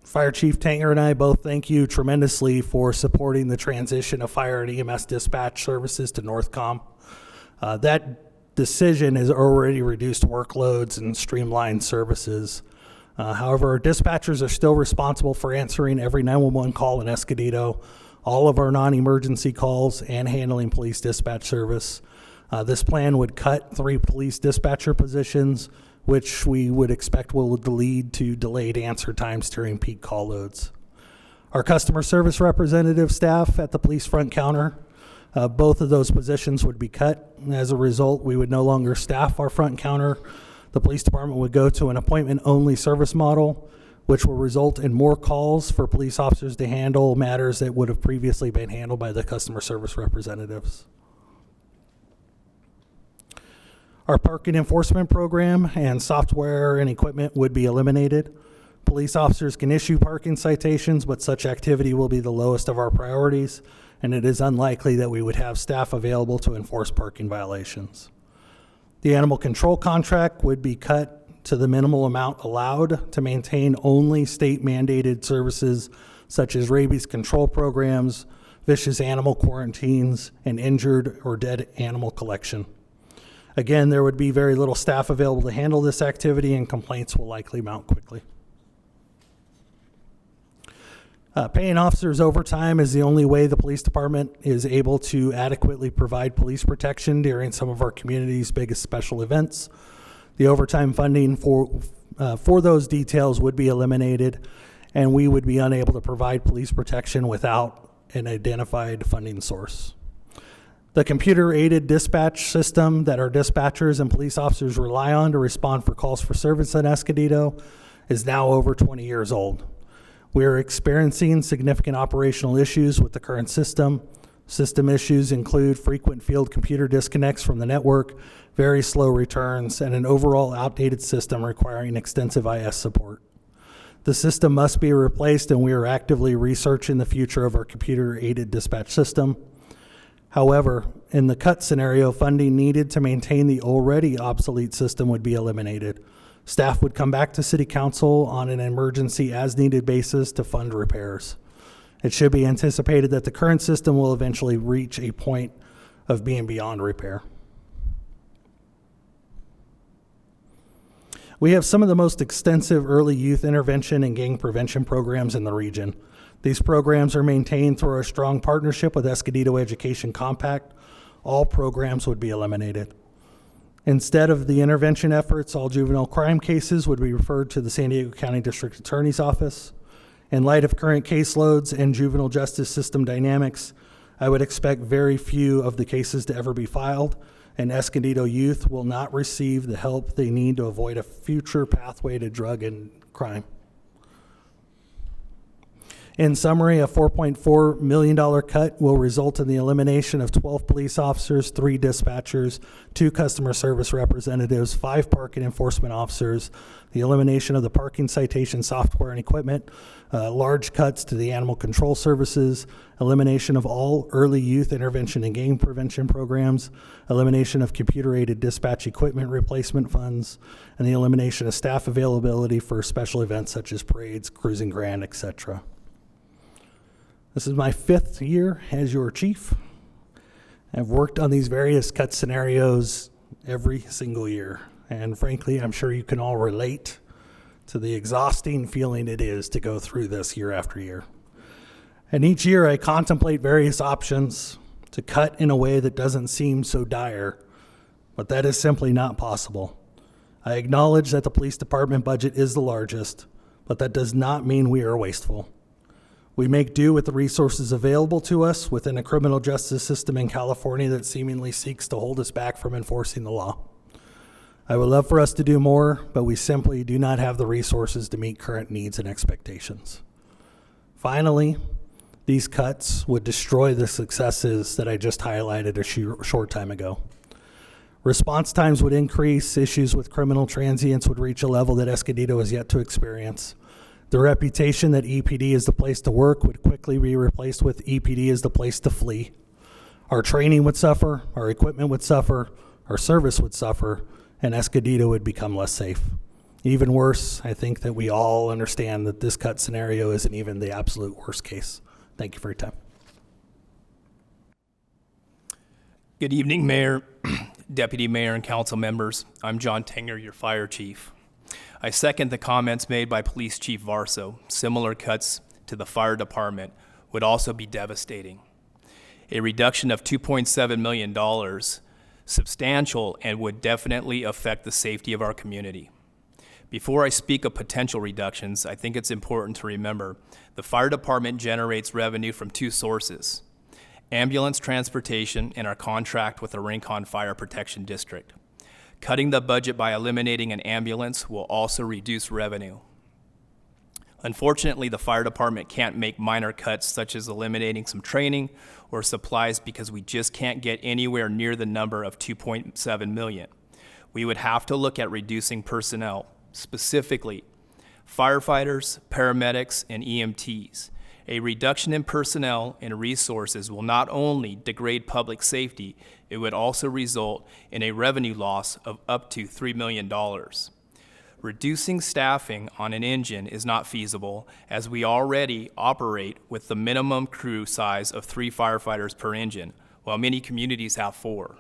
Fire Chief Tanger and I both thank you tremendously for supporting the transition of fire and EMS dispatch services to Northcom. That decision has already reduced workloads and streamlined services. However, our dispatchers are still responsible for answering every 911 call in Escondido, all of our non-emergency calls, and handling police dispatch service. This plan would cut 3 police dispatcher positions, which we would expect will lead to delayed answer times during peak call loads. Our customer service representative staff at the police front counter, both of those positions would be cut. As a result, we would no longer staff our front counter. The police department would go to an appointment-only service model, which will result in more calls for police officers to handle matters that would have previously been handled by the customer service representatives. Our parking enforcement program and software and equipment would be eliminated. Police officers can issue parking citations, but such activity will be the lowest of our priorities, and it is unlikely that we would have staff available to enforce parking violations. The animal control contract would be cut to the minimal amount allowed to maintain only state-mandated services such as rabies control programs, vicious animal quarantines, and injured or dead animal collection. Again, there would be very little staff available to handle this activity, and complaints will likely mount quickly. Paying officers overtime is the only way the police department is able to adequately provide police protection during some of our community's biggest special events. The overtime funding for those details would be eliminated, and we would be unable to provide police protection without an identified funding source. The computer-aided dispatch system that our dispatchers and police officers rely on to respond for calls for service in Escondido is now over 20 years old. We are experiencing significant operational issues with the current system. System issues include frequent field computer disconnects from the network, very slow returns, and an overall outdated system requiring extensive IS support. The system must be replaced, and we are actively researching the future of our computer-aided dispatch system. However, in the cut scenario, funding needed to maintain the already obsolete system would be eliminated. Staff would come back to City Council on an emergency as-needed basis to fund repairs. It should be anticipated that the current system will eventually reach a point of being beyond repair. We have some of the most extensive early youth intervention and gang prevention programs in the region. These programs are maintained through our strong partnership with Escondido Education Compact. All programs would be eliminated. Instead of the intervention efforts, all juvenile crime cases would be referred to the San Diego County District Attorney's Office. In light of current caseloads and juvenile justice system dynamics, I would expect very few of the cases to ever be filed, and Escondido youth will not receive the help they need to avoid a future pathway to drug and crime. In summary, a $4.4 million cut will result in the elimination of 12 police officers, 3 dispatchers, 2 customer service representatives, 5 parking enforcement officers, the elimination of the parking citation software and equipment, large cuts to the animal control services, elimination of all early youth intervention and gang prevention programs, elimination of computer-aided dispatch equipment replacement funds, and the elimination of staff availability for special events such as parades, cruising grand, etc. This is my 5th year as your chief. I've worked on these various cut scenarios every single year. And frankly, I'm sure you can all relate to the exhausting feeling it is to go through this year after year. And each year I contemplate various options to cut in a way that doesn't seem so dire, but that is simply not possible. I acknowledge that the police department budget is the largest, but that does not mean we are wasteful. We make do with the resources available to us within a criminal justice system in California that seemingly seeks to hold us back from enforcing the law. I would love for us to do more, but we simply do not have the resources to meet current needs and expectations. Finally, these cuts would destroy the successes that I just highlighted a short time ago. Response times would increase, issues with criminal transients would reach a level that Escondido has yet to experience. The reputation that EPD is the place to work would quickly be replaced with EPD is the place to flee. Our training would suffer, our equipment would suffer, our service would suffer, and Escondido would become less safe. Even worse, I think that we all understand that this cut scenario isn't even the absolute worst case. Thank you for your time. Good evening, Mayor, Deputy Mayor, and council members. I'm John Tenger, your fire chief. I second the comments made by Police Chief Varso. Similar cuts to the fire department would also be devastating. A reduction of $2.7 million, substantial, and would definitely affect the safety of our community. Before I speak of potential reductions, I think it's important to remember the fire department generates revenue from two sources: ambulance transportation and our contract with the Rincon Fire Protection District. Cutting the budget by eliminating an ambulance will also reduce revenue. Unfortunately, the fire department can't make minor cuts such as eliminating some training or supplies because we just can't get anywhere near the number of 2.7 million. We would have to look at reducing personnel, specifically firefighters, paramedics, and EMTs. A reduction in personnel and resources will not only degrade public safety, it would also result in a revenue loss of up to $3 million. Reducing staffing on an engine is not feasible, as we already operate with the minimum crew size of 3 firefighters per engine, while many communities have 4.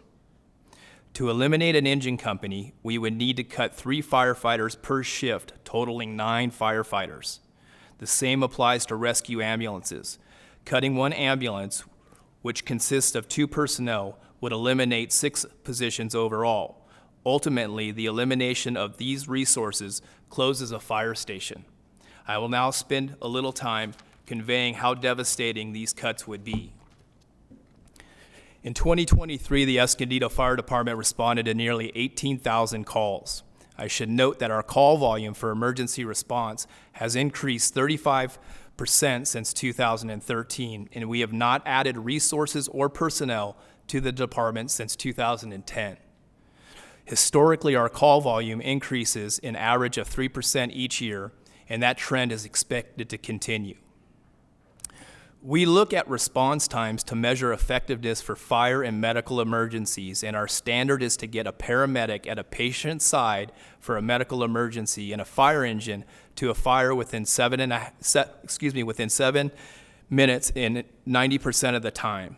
To eliminate an engine company, we would need to cut 3 firefighters per shift, totaling 9 firefighters. The same applies to rescue ambulances. Cutting 1 ambulance, which consists of 2 personnel, would eliminate 6 positions overall. Ultimately, the elimination of these resources closes a fire station. I will now spend a little time conveying how devastating these cuts would be. In 2023, the Escondido Fire Department responded to nearly 18,000 calls. I should note that our call volume for emergency response has increased 35% since 2013, and we have not added resources or personnel to the department since 2010. Historically, our call volume increases an average of 3% each year, and that trend is expected to continue. We look at response times to measure effectiveness for fire and medical emergencies, and our standard is to get a paramedic at a patient's side for a medical emergency and a fire engine to a fire within 7 minutes in 90% of the time.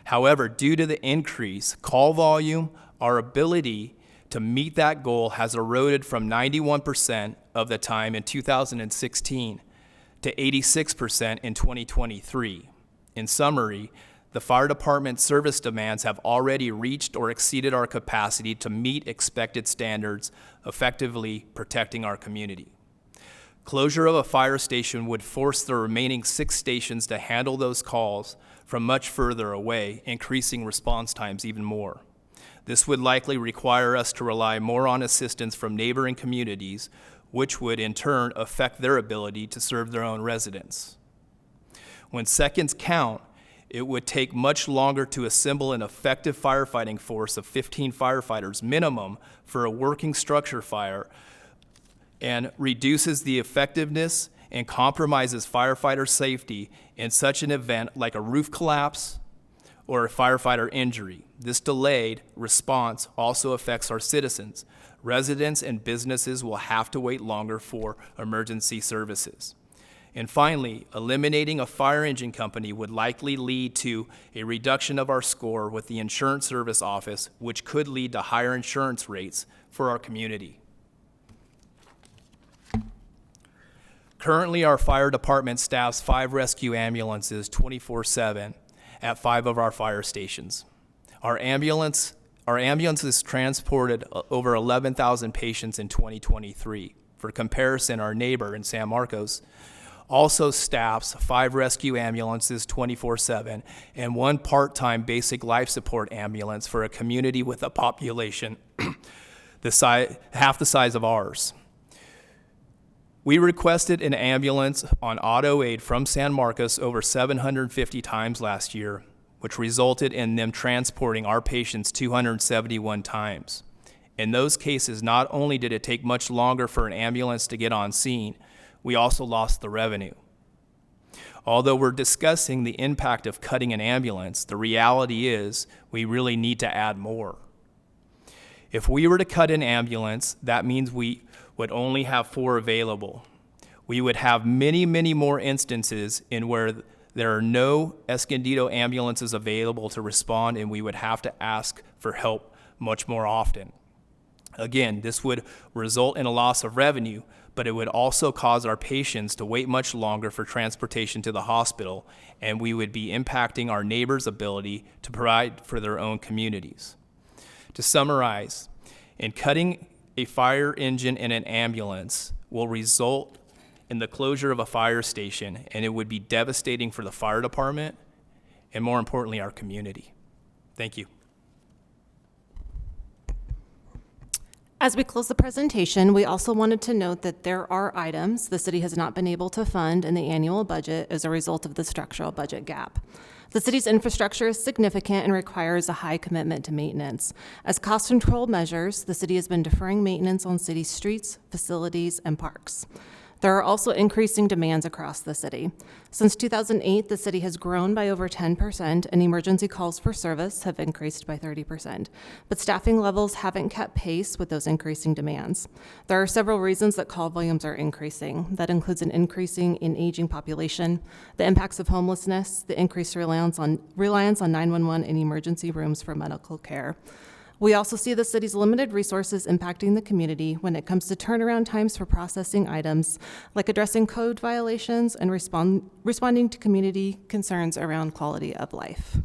However, due to the increase call volume, our ability to meet that goal has eroded from 91% of the time in 2016 to 86% in 2023. In summary, the fire department's service demands have already reached or exceeded our capacity to meet expected standards, effectively protecting our community. Closure of a fire station would force the remaining 6 stations to handle those calls from much further away, increasing response times even more. This would likely require us to rely more on assistance from neighboring communities, which would in turn affect their ability to serve their own residents. When seconds count, it would take much longer to assemble an effective firefighting force of 15 firefighters minimum for a working structure fire, and reduces the effectiveness and compromises firefighter safety in such an event like a roof collapse or a firefighter injury. This delayed response also affects our citizens. Residents and businesses will have to wait longer for emergency services. And finally, eliminating a fire engine company would likely lead to a reduction of our score with the Insurance Service Office, which could lead to higher insurance rates for our community. Currently, our fire department staffs 5 rescue ambulances 24/7 at 5 of our fire stations. Our ambulances transported over 11,000 patients in 2023. For comparison, our neighbor in San Marcos also staffs 5 rescue ambulances 24/7 and 1 part-time basic life support ambulance for a community with a population half the size of ours. We requested an ambulance on auto aid from San Marcos over 750 times last year, which resulted in them transporting our patients 271 times. In those cases, not only did it take much longer for an ambulance to get on scene, we also lost the revenue. Although we're discussing the impact of cutting an ambulance, the reality is we really need to add more. If we were to cut an ambulance, that means we would only have 4 available. We would have many, many more instances in where there are no Escondido ambulances available to respond, and we would have to ask for help much more often. Again, this would result in a loss of revenue, but it would also cause our patients to wait much longer for transportation to the hospital, and we would be impacting our neighbors' ability to provide for their own communities. To summarize, in cutting a fire engine in an ambulance will result in the closure of a fire station, and it would be devastating for the fire department and, more importantly, our community. Thank you. As we close the presentation, we also wanted to note that there are items the city has not been able to fund in the annual budget as a result of the structural budget gap. The city's infrastructure is significant and requires a high commitment to maintenance. As cost control measures, the city has been deferring maintenance on city streets, facilities, and parks. There are also increasing demands across the city. Since 2008, the city has grown by over 10%, and emergency calls for service have increased by 30%. But staffing levels haven't kept pace with those increasing demands. There are several reasons that call volumes are increasing. That includes an increasing in aging population, the impacts of homelessness, the increased reliance on 911 and emergency rooms for medical care. We also see the city's limited resources impacting the community when it comes to turnaround times for processing items, like addressing code violations and responding to community concerns around quality of life.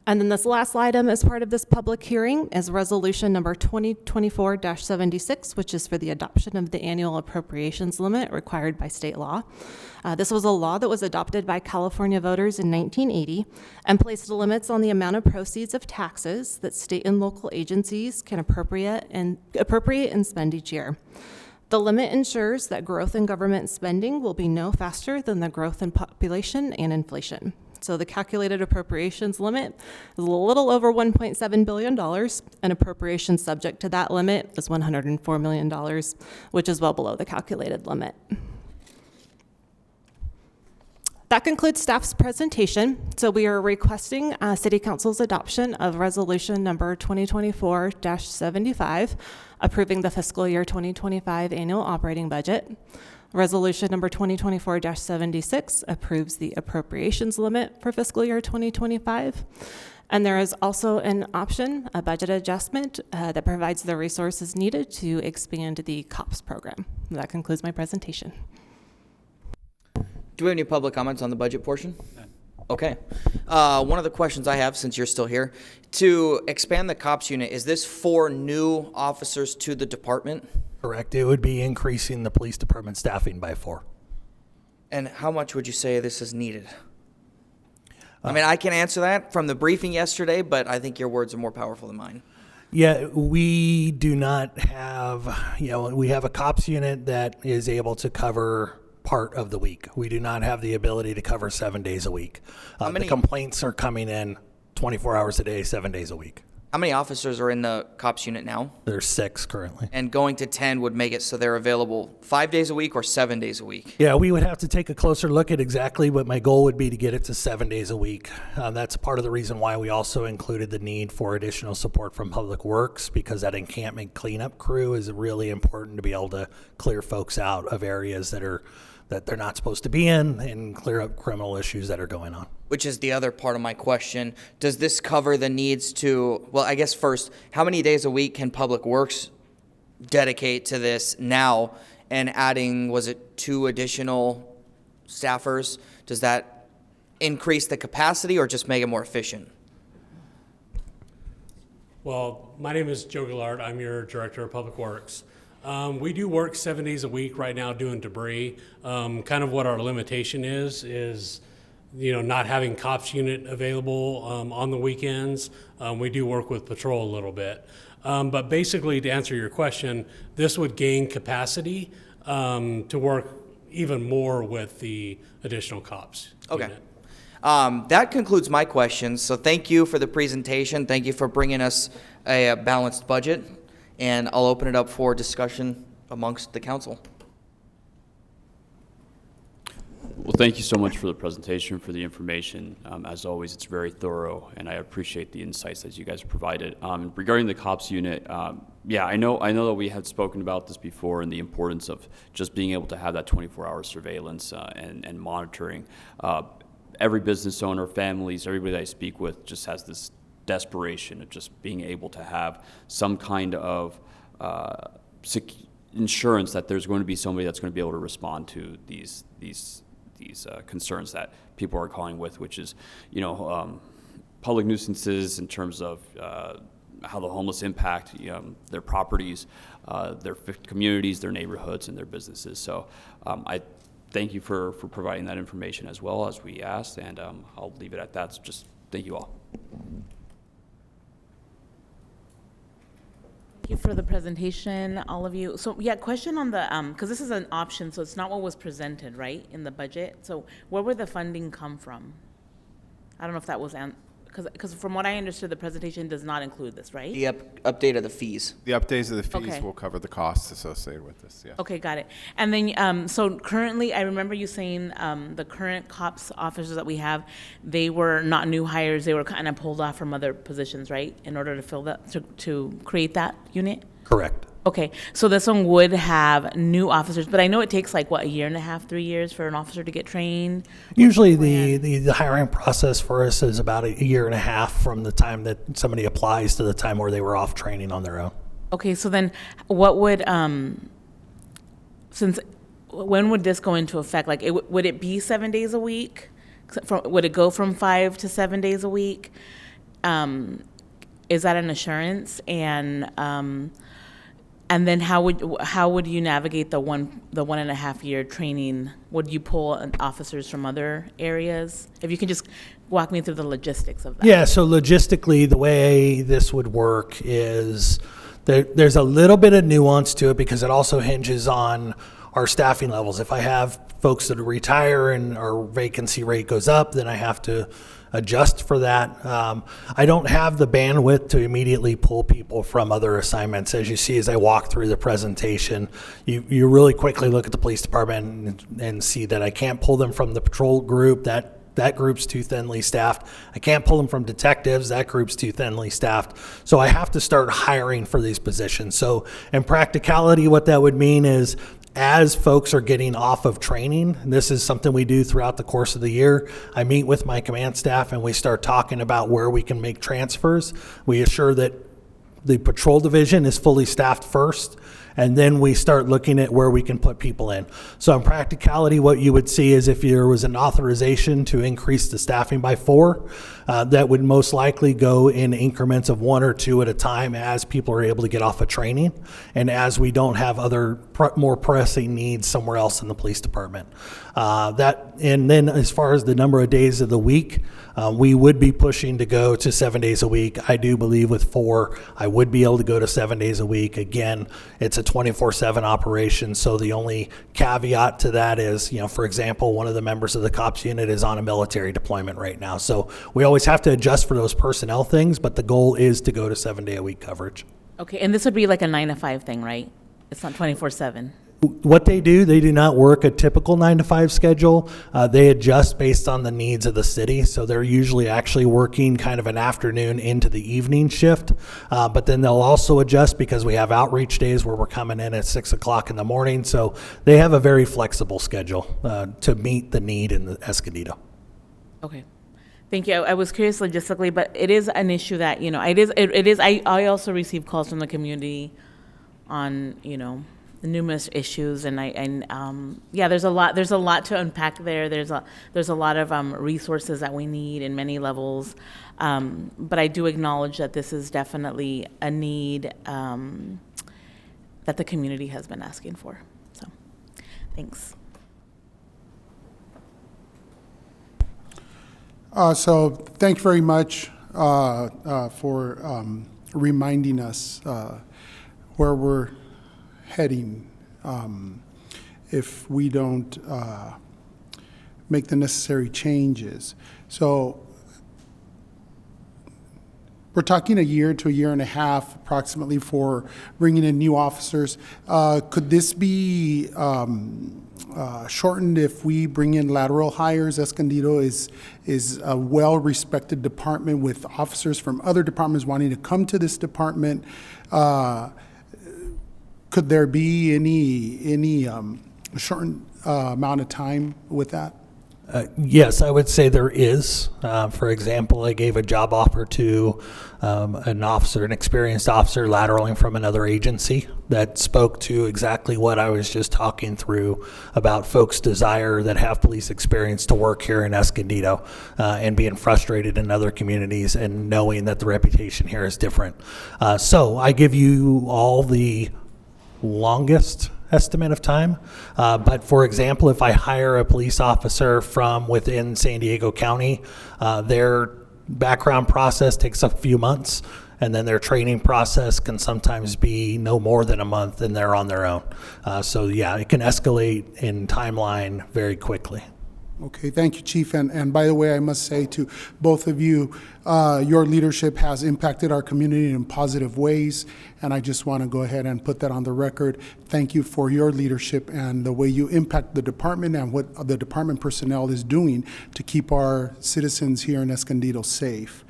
And then this last item as part of this public hearing is resolution number 2024-76, which is for the adoption of the annual appropriations limit required by state law. This was a law that was adopted by California voters in 1980 and placed limits on the amount of proceeds of taxes that state and local agencies can appropriate and spend each year. The limit ensures that growth in government spending will be no faster than the growth in population and inflation. So the calculated appropriations limit is a little over $1.7 billion, and appropriations subject to that limit is $104 million, which is well below the calculated limit. That concludes staff's presentation. So we are requesting City Council's adoption of resolution number 2024-75, approving the fiscal year 2025 annual operating budget. Resolution number 2024-76 approves the appropriations limit for fiscal year 2025. And there is also an option, a budget adjustment, that provides the resources needed to expand the COPS program. That concludes my presentation. Do we have any public comments on the budget portion? None. Okay. One of the questions I have, since you're still here, to expand the COPS unit, is this for new officers to the department? Correct. It would be increasing the police department staffing by 4. And how much would you say this is needed? I mean, I can answer that from the briefing yesterday, but I think your words are more powerful than mine. Yeah, we do not have, we have a COPS unit that is able to cover part of the week. We do not have the ability to cover 7 days a week. The complaints are coming in 24 hours a day, 7 days a week. How many officers are in the COPS unit now? There's 6 currently. And going to 10 would make it so they're available 5 days a week or 7 days a week? Yeah, we would have to take a closer look at exactly, but my goal would be to get it to 7 days a week. That's part of the reason why we also included the need for additional support from Public Works, because that encampment cleanup crew is really important to be able to clear folks out of areas that they're not supposed to be in and clear up criminal issues that are going on. Which is the other part of my question. Does this cover the needs to, well, I guess first, how many days a week can Public Works dedicate to this now? And adding, was it 2 additional staffers? Does that increase the capacity or just make it more efficient? Well, my name is Joe Gillard. I'm your Director of Public Works. We do work 7 days a week right now doing debris. Kind of what our limitation is not having COPS unit available on the weekends. We do work with patrol a little bit. But basically, to answer your question, this would gain capacity to work even more with the additional COPS unit. That concludes my questions. So thank you for the presentation. Thank you for bringing us a balanced budget. And I'll open it up for discussion amongst the council. Well, thank you so much for the presentation, for the information. As always, it's very thorough, and I appreciate the insights that you guys provided. Regarding the COPS unit, yeah, I know that we had spoken about this before and the importance of just being able to have that 24-hour surveillance and monitoring. Every business owner, families, everybody that I speak with just has this desperation of just being able to have some kind of insurance that there's going to be somebody that's going to be able to respond to these concerns that people are calling with, which is, public nuisances in terms of how the homeless impact their properties, their communities, their neighborhoods, and their businesses. So I thank you for providing that information as well as we asked, and I'll leave it at that. So just thank you all. Thank you for the presentation, all of you. So yeah, question on the, because this is an option, so it's not what was presented, right, in the budget. So where would the funding come from? I don't know if that was, because from what I understood, the presentation does not include this, right? The update of the fees. The updates of the fees Okay. will cover the costs associated with this, yes. Okay, got it. And then, so currently, I remember you saying the current COPS officers that we have, they were not new hires, they were kind of pulled off from other positions, right? In order to fill that, to create that unit? Correct. Okay, so this one would have new officers, but I know it takes like, what, a year and a half, 3 years for an officer to get trained? Usually the hiring process for us is about a year and a half from the time that somebody applies to the time where they were off training on their own. Okay, so then what would, when would this go into effect? Like, would it be 7 days a week? Would it go from 5 to 7 days a week? Is that an assurance? And then how would you navigate the 1.5 year training? Would you pull officers from other areas? If you can just walk me through the logistics of that. Yeah, so logistically, the way this would work is there's a little bit of nuance to it because it also hinges on our staffing levels. If I have folks that retire and our vacancy rate goes up, then I have to adjust for that. I don't have the bandwidth to immediately pull people from other assignments. As you see, as I walk through the presentation, you really quickly look at the police department and see that I can't pull them from the patrol group. That group's too thinly staffed. I can't pull them from detectives. That group's too thinly staffed. So I have to start hiring for these positions. So in practicality, what that would mean is as folks are getting off of training, and this is something we do throughout the course of the year, I meet with my command staff and we start talking about where we can make transfers. We assure that the patrol division is fully staffed first, and then we start looking at where we can put people in. So in practicality, what you would see is if there was an authorization to increase the staffing by 4, that would most likely go in increments of 1 or 2 at a time as people are able to get off of training and as we don't have other more pressing needs somewhere else in the police department. And then as far as the number of days of the week, we would be pushing to go to 7 days a week. I do believe with 4, I would be able to go to 7 days a week. Again, it's a 24/7 operation, so the only caveat to that is, for example, one of the members of the COPS unit is on a military deployment right now. So we always have to adjust for those personnel things, but the goal is to go to 7 day a week coverage. Okay, and this would be like a 9 to 5 thing, right? It's not 24/7. What they do not work a typical 9 to 5 schedule. They adjust based on the needs of the city. So they're usually actually working kind of an afternoon into the evening shift. But then they'll also adjust because we have outreach days where we're coming in at 6 o'clock in the morning. So they have a very flexible schedule to meet the need in the Escondido. Okay. Thank you. I was curious logistically, but it is an issue that, it is, I also receive calls from the community on, numerous issues, and there's a lot to unpack there. There's a lot of resources that we need in many levels, but I do acknowledge that this is definitely a need that the community has been asking for. So, thanks. So thank you very much for reminding us where we're heading if we don't make the necessary changes. So we're talking a year to a year and a half approximately for bringing in new officers. Could this be shortened if we bring in lateral hires? Escondido is a well-respected department with officers from other departments wanting to come to this department. Could there be any shortened amount of time with that? Yes, I would say there is. For example, I gave a job offer to an experienced officer lateraling from another agency that spoke to exactly what I was just talking through about folks' desire that have police experience to work here in Escondido and being frustrated in other communities and knowing that the reputation here is different. So I give you all the longest estimate of time. But for example, if I hire a police officer from within San Diego County, their background process takes a few months, and then their training process can sometimes be no more than a month, and they're on their own. So yeah, it can escalate in timeline very quickly. Okay, thank you, Chief. And by the way, I must say to both of you, your leadership has impacted our community in positive ways, and I just want to go ahead and put that on the record. Thank you for your leadership and the way you impact the department and what the department personnel is doing to keep our citizens here in Escondido safe.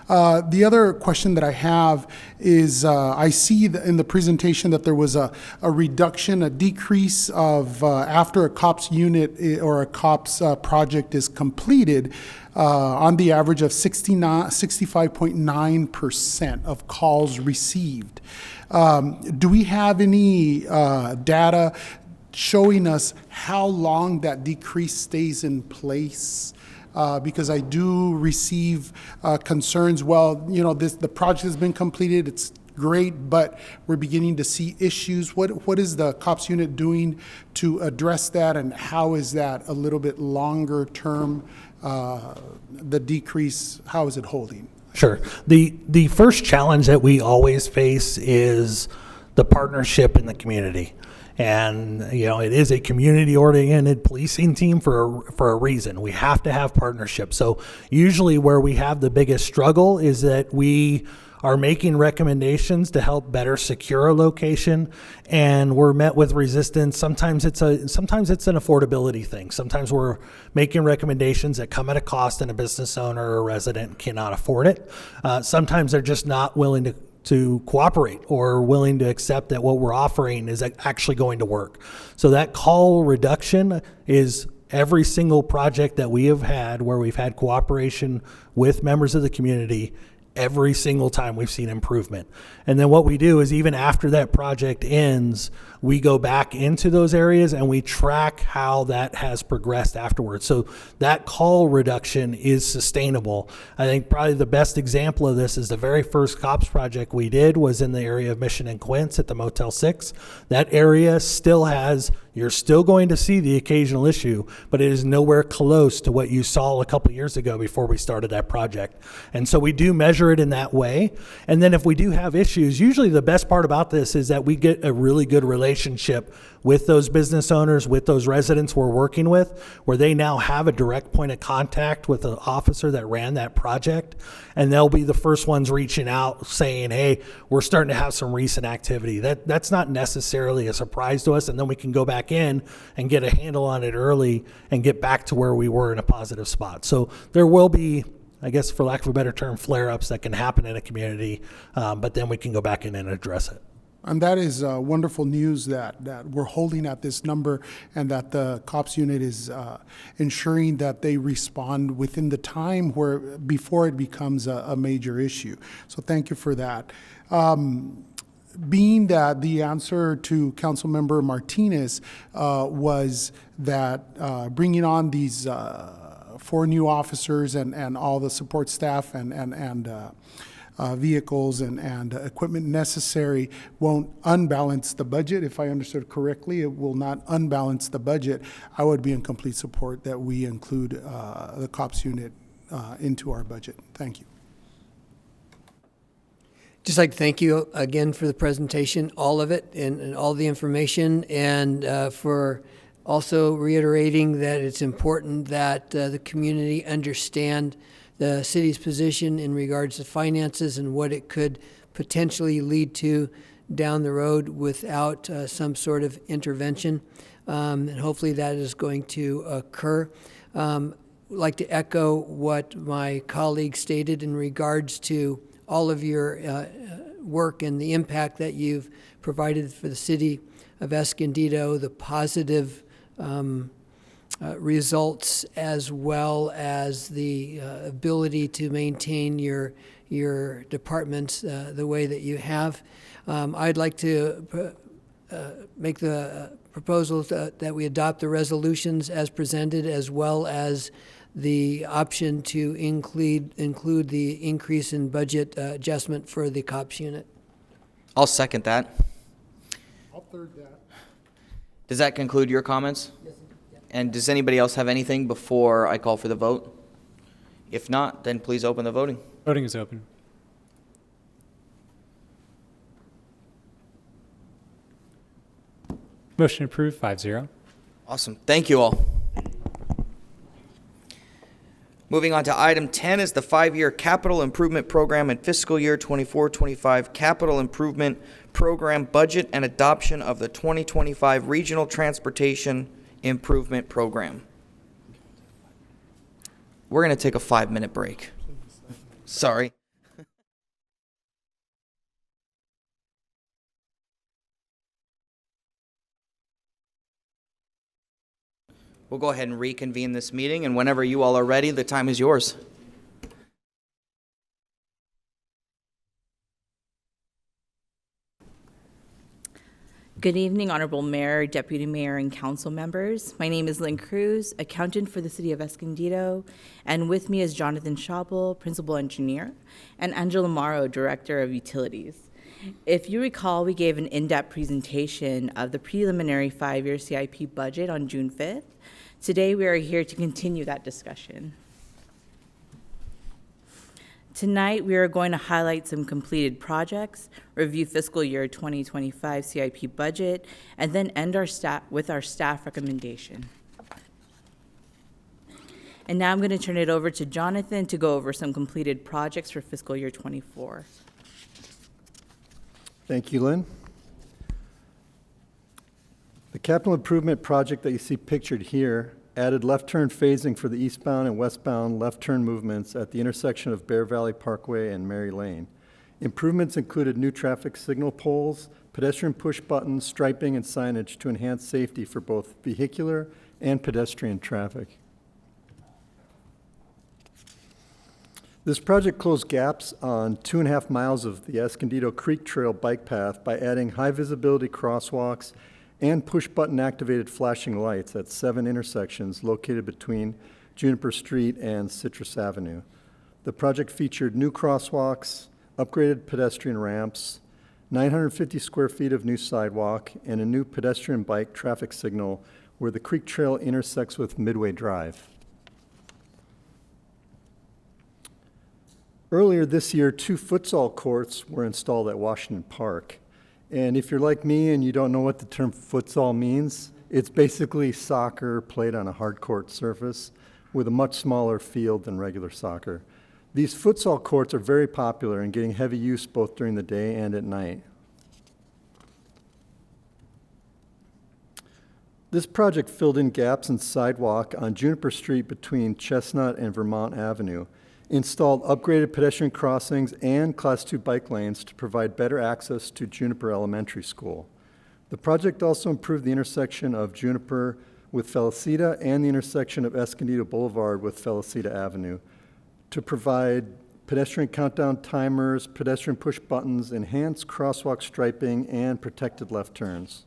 The other question that I have is I see in the presentation that there was a reduction, a decrease of after a COPS unit or a COPS project is completed on the average of 65.9% of calls received. Do we have any data showing us how long that decrease stays in place? Because I do receive concerns, well, the project has been completed, it's great, but we're beginning to see issues. What is the COPS unit doing to address that, and how is that a little bit longer term, the decrease, how is it holding? Sure. The first challenge that we always face is the partnership in the community. And, it is a community-oriented policing team for a reason. We have to have partnership. So usually where we have the biggest struggle is that we are making recommendations to help better secure a location, and we're met with resistance. Sometimes it's an affordability thing. Sometimes we're making recommendations that come at a cost and a business owner or a resident cannot afford it. Sometimes they're just not willing to cooperate or willing to accept that what we're offering is actually going to work. So that call reduction is every single project that we have had where we've had cooperation with members of the community. Every single time we've seen improvement. And then what we do is even after that project ends, we go back into those areas and we track how that has progressed afterwards. So that call reduction is sustainable. I think probably the best example of this is the very first COPS project we did was in the area of Mission and Quince at the Motel 6. That area still has, you're still going to see the occasional issue, but it is nowhere close to what you saw a couple years ago before we started that project. And so we do measure it in that way. And then if we do have issues, usually the best part about this is that we get a really good relationship with those business owners, with those residents we're working with, where they now have a direct point of contact with the officer that ran that project. And they'll be the first ones reaching out saying, hey, we're starting to have some recent activity. That's not necessarily a surprise to us. And then we can go back in and get a handle on it early and get back to where we were in a positive spot. So there will be, I guess, for lack of a better term, flare-ups that can happen in a community, but then we can go back in and address it. And that is wonderful news that we're holding at this number and that the COPS unit is ensuring that they respond within the time before it becomes a major issue. So thank you for that. Being that the answer to Councilmember Martinez was that bringing on these 4 new officers and all the support staff and vehicles and equipment necessary won't unbalance the budget. If I understood correctly, it will not unbalance the budget. I would be in complete support that we include the COPS unit into our budget. Thank you. Just like to thank you again for the presentation, all of it, and all the information, and for also reiterating that it's important that the community understand the city's position in regards to finances and what it could potentially lead to down the road without some sort of intervention. And hopefully that is going to occur. I'd like to echo what my colleague stated in regards to all of your work and the impact that you've provided for the city of Escondido, the positive results, as well as the ability to maintain your departments the way that you have. I'd like to make the proposal that we adopt the resolutions as presented, as well as the option to include the increase in budget adjustment for the COPS unit. I'll second that. I'll third that. Does that conclude your comments? Yes. And does anybody else have anything before I call for the vote? If not, then please open the voting. Voting is open. Motion approved, 5-0. Awesome. Thank you all. Moving on to item 10 is the 5-year capital improvement program and fiscal year 24-25 capital improvement program budget and adoption of the 2025 regional transportation improvement program. We're going to take a 5-minute break. Sorry. We'll go ahead and reconvene this meeting, and whenever you all are ready, the time is yours. Good evening, Honorable Mayor, Deputy Mayor, and Council members. My name is Lynn Cruz, accountant for the City of Escondido, and with me is Jonathan Schaubel, Principal Engineer, and Angela Morrow, Director of Utilities. If you recall, we gave an in-depth presentation of the preliminary 5-year CIP budget on June 5th. Today, we are here to continue that discussion. Tonight, we are going to highlight some completed projects, review fiscal year 2025 CIP budget, and then end with our staff recommendation. And now I'm going to turn it over to Jonathan to go over some completed projects for fiscal year 24. Thank you, Lynn. The capital improvement project that you see pictured here added left turn phasing for the eastbound and westbound left turn movements at the intersection of Bear Valley Parkway and Mary Lane. Improvements included new traffic signal poles, pedestrian push buttons, striping, and signage to enhance safety for both vehicular and pedestrian traffic. This project closed gaps on 2.5 miles of the Escondido Creek Trail bike path by adding high visibility crosswalks and push-button activated flashing lights at 7 intersections located between Juniper Street and Citrus Avenue. The project featured new crosswalks, upgraded pedestrian ramps, 950 square feet of new sidewalk, and a new pedestrian bike traffic signal where the Creek Trail intersects with Midway Drive. Earlier this year, 2 futsal courts were installed at Washington Park. And if you're like me and you don't know what the term futsal means, it's basically soccer played on a hard court surface with a much smaller field than regular soccer. These futsal courts are very popular and getting heavy use both during the day and at night. This project filled in gaps in sidewalk on Juniper Street between Chestnut and Vermont Avenue, installed upgraded pedestrian crossings and Class 2 bike lanes to provide better access to Juniper Elementary School. The project also improved the intersection of Juniper with Felicita and the intersection of Escondido Boulevard with Felicita Avenue to provide pedestrian countdown timers, pedestrian push buttons, enhanced crosswalk striping, and protected left turns.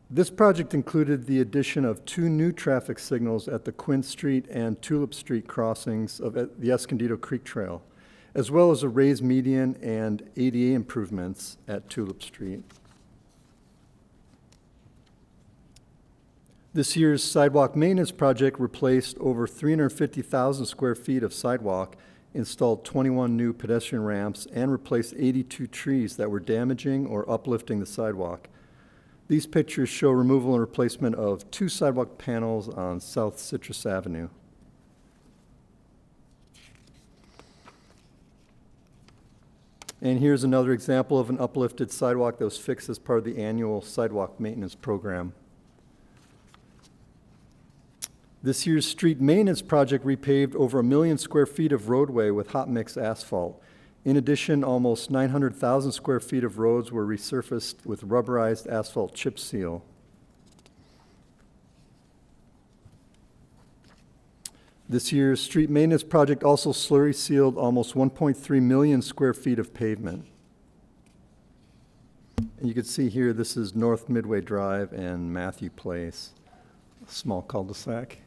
This project included the addition of 2 new traffic signals at the Quinn Street and Tulip Street crossings of the Escondido Creek Trail, as well as a raised median and ADA improvements at Tulip Street. This year's sidewalk maintenance project replaced over 350,000 square feet of sidewalk, installed 21 new pedestrian ramps, and replaced 82 trees that were damaging or uplifting the sidewalk. These pictures show removal and replacement of 2 sidewalk panels on South Citrus Avenue. And here's another example of an uplifted sidewalk that was fixed as part of the annual sidewalk maintenance program. This year's street maintenance project repaved over 1 million square feet of roadway with hot mix asphalt. In addition, almost 900,000 square feet of roads were resurfaced with rubberized asphalt chip seal. This year's street maintenance project also slurry sealed almost 1.3 million square feet of pavement. And you can see here, this is North Midway Drive and Matthew Place, a small cul-de-sac.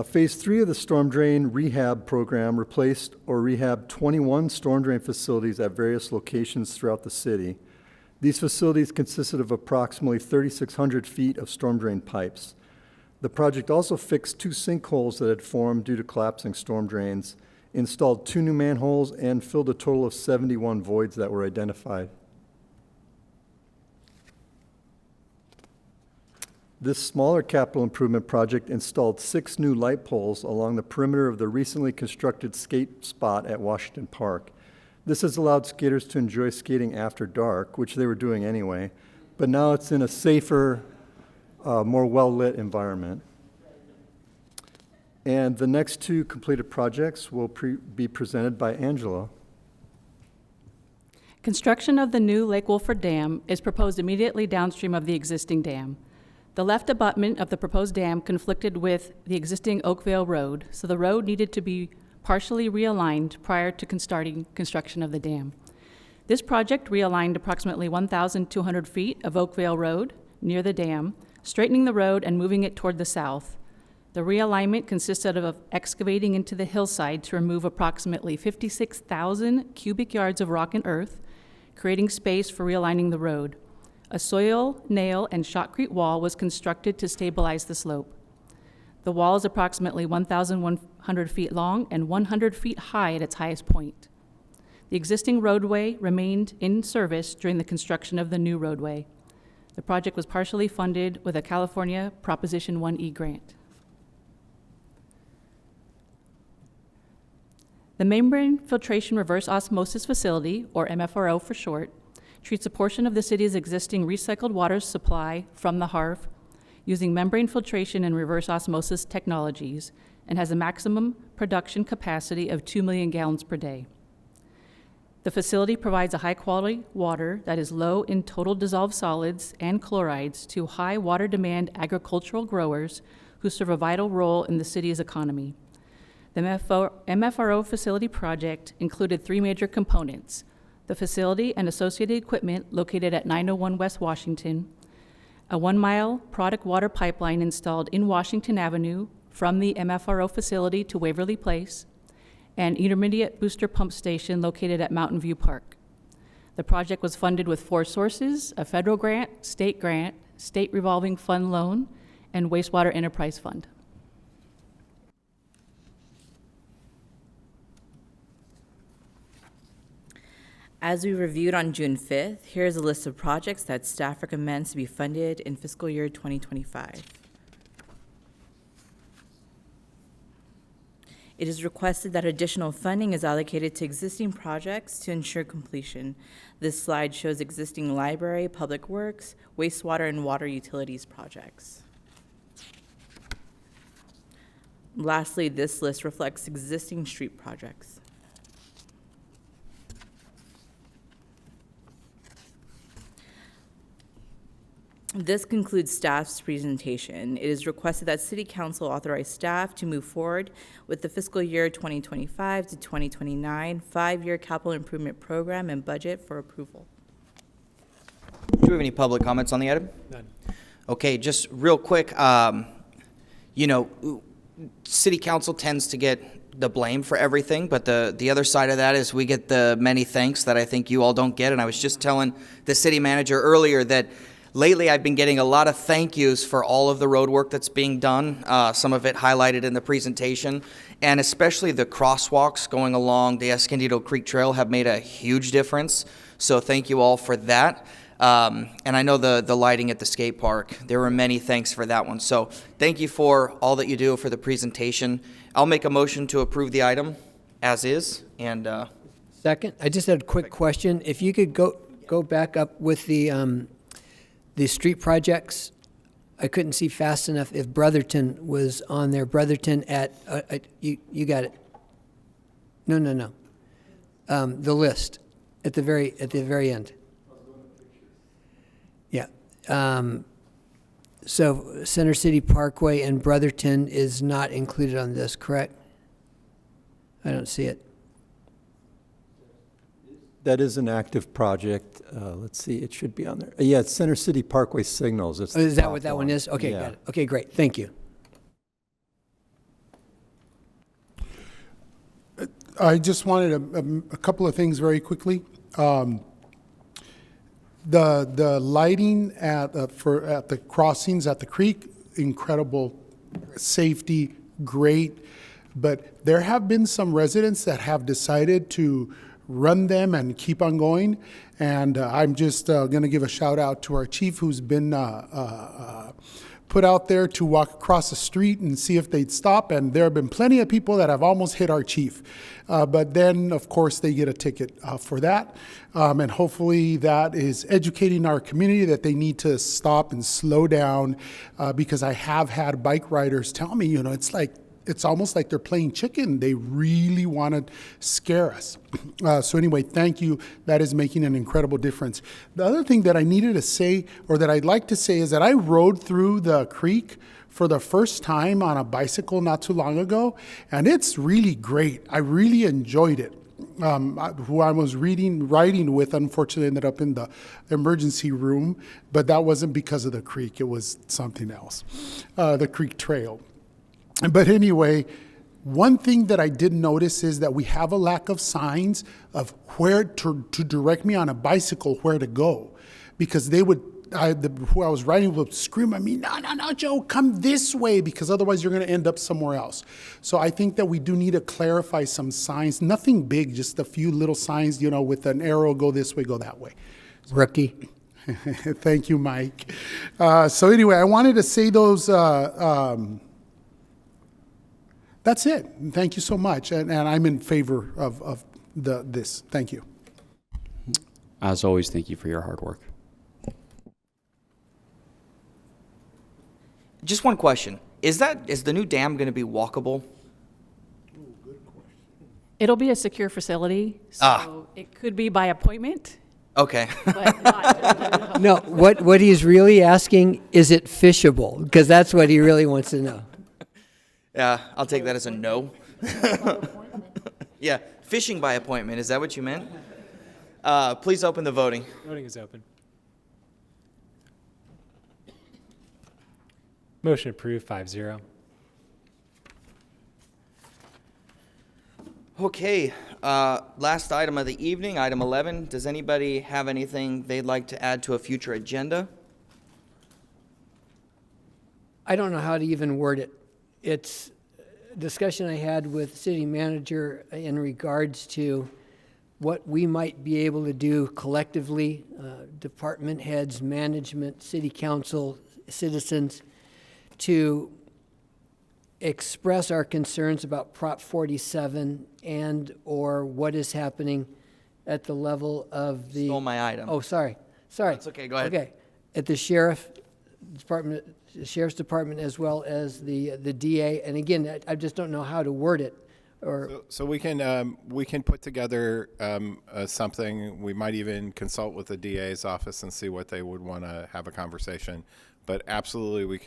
Phase 3 of the storm drain rehab program replaced or rehabbed 21 storm drain facilities at various locations throughout the city. These facilities consisted of approximately 3,600 feet of storm drain pipes. The project also fixed 2 sinkholes that had formed due to collapsing storm drains, installed 2 new manholes, and filled a total of 71 voids that were identified. This smaller capital improvement project installed 6 new light poles along the perimeter of the recently constructed skate spot at Washington Park. This has allowed skaters to enjoy skating after dark, which they were doing anyway, but now it's in a safer, more well-lit environment. And the next 2 completed projects will be presented by Angela. Construction of the new Lake Wolford Dam is proposed immediately downstream of the existing dam. The left abutment of the proposed dam conflicted with the existing Oakvale Road, so the road needed to be partially realigned prior to starting construction of the dam. This project realigned approximately 1,200 feet of Oakvale Road near the dam, straightening the road and moving it toward the south. The realignment consisted of excavating into the hillside to remove approximately 56,000 cubic yards of rock and earth, creating space for realigning the road. A soil, nail, and shotcrete wall was constructed to stabilize the slope. The wall is approximately 1,100 feet long and 100 feet high at its highest point. The existing roadway remained in service during the construction of the new roadway. The project was partially funded with a California Proposition 1E grant. The Membrane Filtration Reverse Osmosis Facility, or MFRO for short, treats a portion of the city's existing recycled water supply from the HARF using membrane filtration and reverse osmosis technologies and has a maximum production capacity of 2 million gallons per day. The facility provides a high-quality water that is low in total dissolved solids and chlorides to high water demand agricultural growers who serve a vital role in the city's economy. The MFRO facility project included 3 major components: the facility and associated equipment located at 901 West Washington, a 1-mile product water pipeline installed in Washington Avenue from the MFRO facility to Waverly Place, and intermediate booster pump station located at Mountain View Park. The project was funded with 4 sources: a federal grant, state revolving fund loan, and wastewater enterprise fund. As we reviewed on June 5th, here's a list of projects that staff recommends to be funded in fiscal year 2025. It is requested that additional funding is allocated to existing projects to ensure completion. This slide shows existing library, public works, wastewater, and water utilities projects. Lastly, this list reflects existing street projects. This concludes staff's presentation. It is requested that City Council authorize staff to move forward with the fiscal year 2025 to 2029 5-year capital improvement program and budget for approval. Do we have any public comments on the item? None. Okay, just real quick, City Council tends to get the blame for everything, but the other side of that is we get the many thanks that I think you all don't get. And I was just telling the city manager earlier that lately, I've been getting a lot of thank yous for all of the road work that's being done, some of it highlighted in the presentation, and especially the crosswalks going along the Escondido Creek Trail have made a huge difference, so thank you all for that. And I know the lighting at the skate park, there were many thanks for that one. So thank you for all that you do for the presentation. I'll make a motion to approve the item as is. And Second, I just had a quick question. If you could go back up with the street projects. I couldn't see fast enough if Brotherton was on there. Brotherton at, you got it. No. The list at the very end. Yeah. So Center City Parkway and Brotherton is not included on this, correct? I don't see it. That is an active project. Let's see, it should be on there. Yeah, it's Center City Parkway Signals. It's Is that what that one is? Okay, Yeah. got it. Okay, great. Thank you. I just wanted a couple of things very quickly. The lighting at the crossings at the creek, incredible. Safety, great. But there have been some residents that have decided to run them and keep on going. And I'm just going to give a shout out to our chief, who's been put out there to walk across the street and see if they'd stop. And there have been plenty of people that have almost hit our chief. But then, of course, they get a ticket for that. And hopefully that is educating our community that they need to stop and slow down, because I have had bike riders tell me, it's almost like they're playing chicken. They really want to scare us. So anyway, thank you. That is making an incredible difference. The other thing that I needed to say, or that I'd like to say, is that I rode through the creek for the first time on a bicycle not too long ago, and it's really great. I really enjoyed it. Who I was riding with, unfortunately, ended up in the emergency room, but that wasn't because of the creek. It was something else, the creek trail. But anyway, one thing that I did notice is that we have a lack of signs of where to direct me on a bicycle, where to go. Because who I was riding would scream at me, no, Joe, come this way, because otherwise you're going to end up somewhere else. So I think that we do need to clarify some signs, nothing big, just a few little signs, with an arrow, go this way, go that way. Rookie. Thank you, Mike. So anyway, I wanted to say those... That's it. Thank you so much. And I'm in favor of this. Thank you. As always, thank you for your hard work. just one question. Is the new dam going to be walkable? It'll be a secure facility, so it could be by appointment. Okay. But not No, what he's really asking, is it fishable? Because that's what he really wants to know. Yeah, I'll take that as a no. Yeah, fishing by appointment. Is that what you meant? Please open the voting. Voting is open. Motion approved, 5-0. Okay, last item of the evening, item 11. Does anybody have anything they'd like to add to a future agenda? I don't know how to even word it. It's a discussion I had with city manager in regards to what we might be able to do collectively, department heads, management, city council, citizens, to express our concerns about Prop 47 and or what is happening at the level of the... Stole my item. Oh, sorry. That's okay, go ahead. Okay. At the sheriff's department as well as the DA. And again, I just don't know how to word it. So we can put together something. We might even consult with the DA's office and see what they would want to have a conversation. But absolutely, we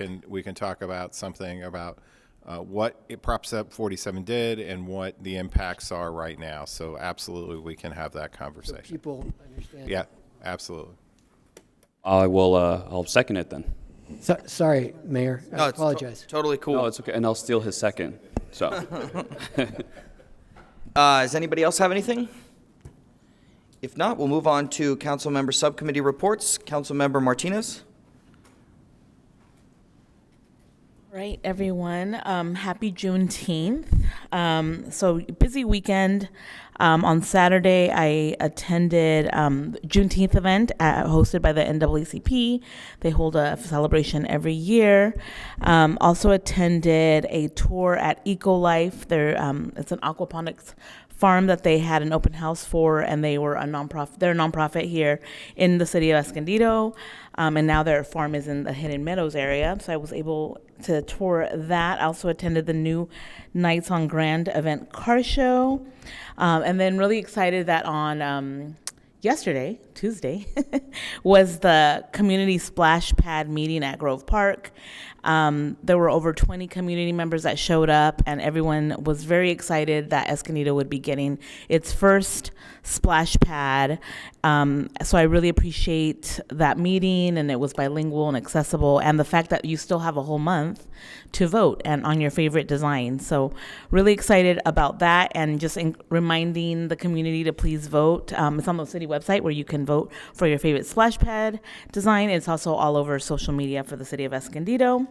can talk about something about what Prop 47 did and what the impacts are right now. So absolutely, we can have that conversation. So people understand. Yeah, absolutely. I will. I'll second it then. Sorry, Mayor. I apologize. Totally cool. No, it's okay, and I'll steal his second. So. Does anybody else have anything? If not, we'll move on to Councilmember Subcommittee reports. Councilmember Martinez. Right, everyone. Happy Juneteenth. So busy weekend. On Saturday, I attended Juneteenth event hosted by the NAACP. They hold a celebration every year. Also attended a tour at EcoLife. It's an aquaponics farm that they had an open house for, and they were a nonprofit. They're a nonprofit here in the city of Escondido, and now their farm is in the Hidden Meadows area. So I was able to tour that. I also attended the new Nights on Grand event car show, and then really excited that on yesterday, Tuesday, was the community splash pad meeting at Grove Park. There were over 20 community members that showed up, and everyone was very excited that Escondido would be getting its first splash pad. So I really appreciate that meeting, and it was bilingual and accessible, and the fact that you still have a whole month to vote and on your favorite design. So really excited about that, and just reminding the community to please vote. It's on the city website where you can vote for your favorite splash pad design. It's also all over social media for the city of Escondido.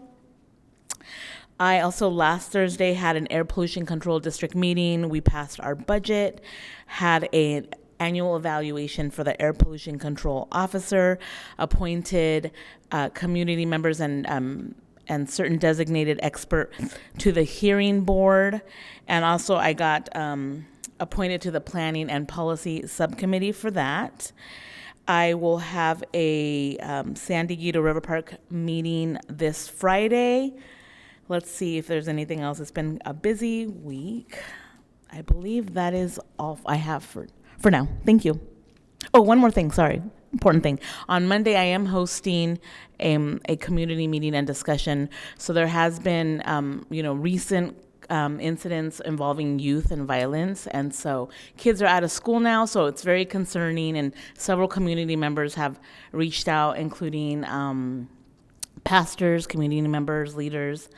I also last Thursday had an air pollution control district meeting. We passed our budget, had an annual evaluation for the air pollution control officer, appointed community members and certain designated experts to the hearing board. And also I got appointed to the planning and policy subcommittee for that. I will have a San Diego River Park meeting this Friday. Let's see if there's anything else. It's been a busy week. I believe that is all I have for now. Thank you. Oh, one more thing, sorry. Important thing. On Monday, I am hosting a community meeting and discussion. So there has been, recent incidents involving youth and violence, and so kids are out of school now, so it's very concerning, and several community members have reached out, including pastors, community members, leaders,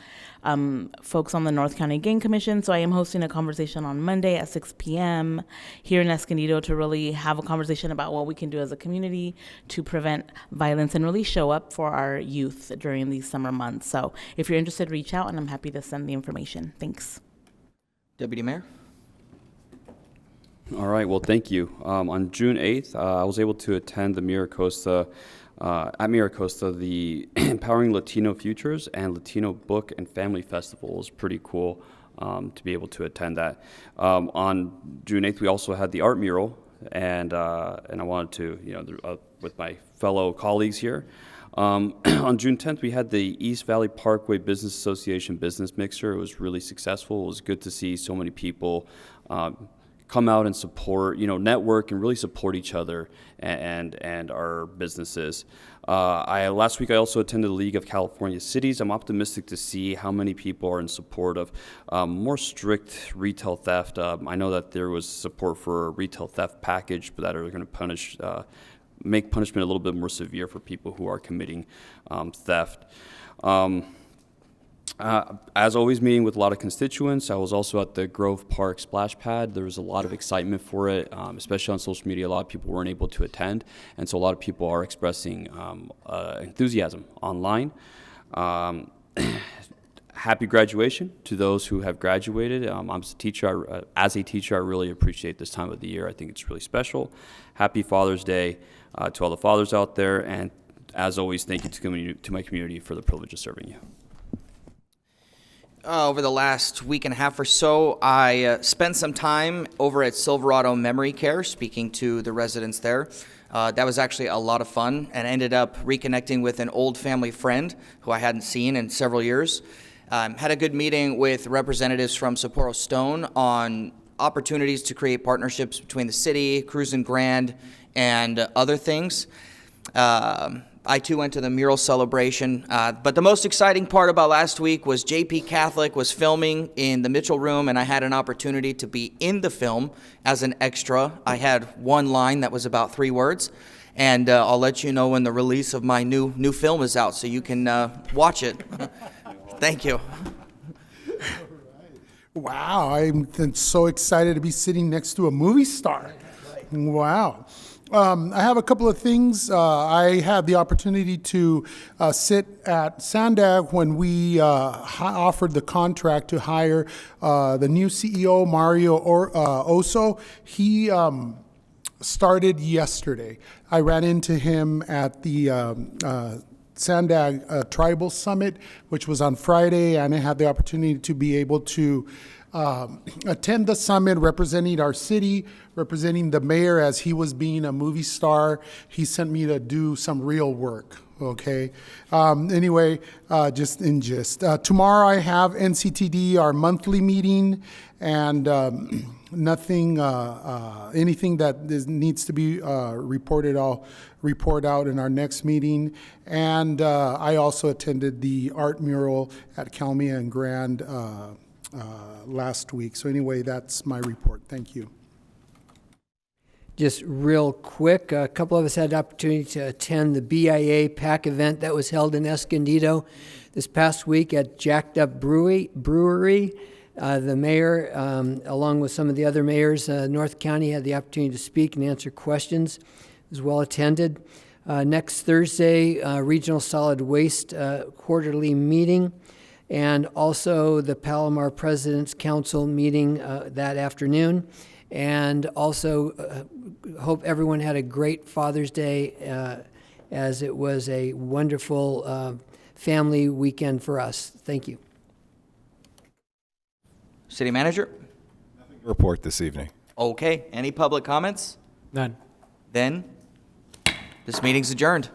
folks on the North County Gang Commission. So I am hosting a conversation on Monday at 6 p.m. here in Escondido to really have a conversation about what we can do as a community to prevent violence and really show up for our youth during these summer months. So if you're interested, reach out, and I'm happy to send the information. Thanks. Deputy Mayor? All right, well, thank you. On June 8th, I was able to attend the Miracosta the Empowering Latino Futures and Latino Book and Family Festival. It was pretty cool to be able to attend that. On June 8th, we also had the art mural, and I wanted to, with my fellow colleagues here. On June 10th, we had the East Valley Parkway Business Association Business Mixer. It was really successful. It was good to see so many people come out and support, network and really support each other and our businesses. Last week I also attended the League of California Cities. I'm optimistic to see how many people are in support of more strict retail theft. I know that there was support for a retail theft package, but that are going to make punishment a little bit more severe for people who are committing theft. As always, meeting with a lot of constituents. I was also at the Grove Park Splash Pad. There was a lot of excitement for it, especially on social media. A lot of people weren't able to attend, and so a lot of people are expressing enthusiasm online. Happy graduation to those who have graduated. As a teacher, I really appreciate this time of the year. I think it's really special. Happy Father's Day to all the fathers out there, and as always, thank you to my community for the privilege of serving you. Over the last week and a half or so, I spent some time over at Silverado Memory Care speaking to the residents there. That was actually a lot of fun, and ended up reconnecting with an old family friend who I hadn't seen in several years. Had a good meeting with representatives from Sapporo Stone on opportunities to create partnerships between the city, Cruz and Grand, and other things. I too went to the mural celebration, but the most exciting part about last week was JP Catholic was filming in the Mitchell Room, and I had an opportunity to be in the film as an extra. I had one line that was about 3 words, and I'll let you know when the release of my new film is out, so you can watch it. Thank you. Wow, I'm so excited to be sitting next to a movie star. Wow. I have a couple of things. I had the opportunity to sit at Sandag when we offered the contract to hire the new CEO, Mario Oso. He started yesterday. I ran into him at the Sandag Tribal Summit, which was on Friday, and I had the opportunity to be able to attend the summit representing our city, representing the mayor as he was being a movie star. He sent me to do some real work, okay? Anyway, just in gist. Tomorrow I have NCTD, our monthly meeting, and nothing, anything that needs to be reported, I'll report out in our next meeting. And I also attended the art mural at Calmia and Grand last week. So anyway, that's my report. Thank you. Just real quick, a couple of us had the opportunity to attend the BIA PAC event that was held in Escondido this past week at Jacked Up Brewery. The mayor, along with some of the other mayors, North County had the opportunity to speak and answer questions. It was well attended. Next Thursday, Regional Solid Waste quarterly meeting, and also the Palomar President's Council meeting that afternoon. And also hope everyone had a great Father's Day, as it was a wonderful family weekend for us. Thank you. City Manager? Nothing to report this evening. Okay. Any public comments? None. Then, this meeting's adjourned.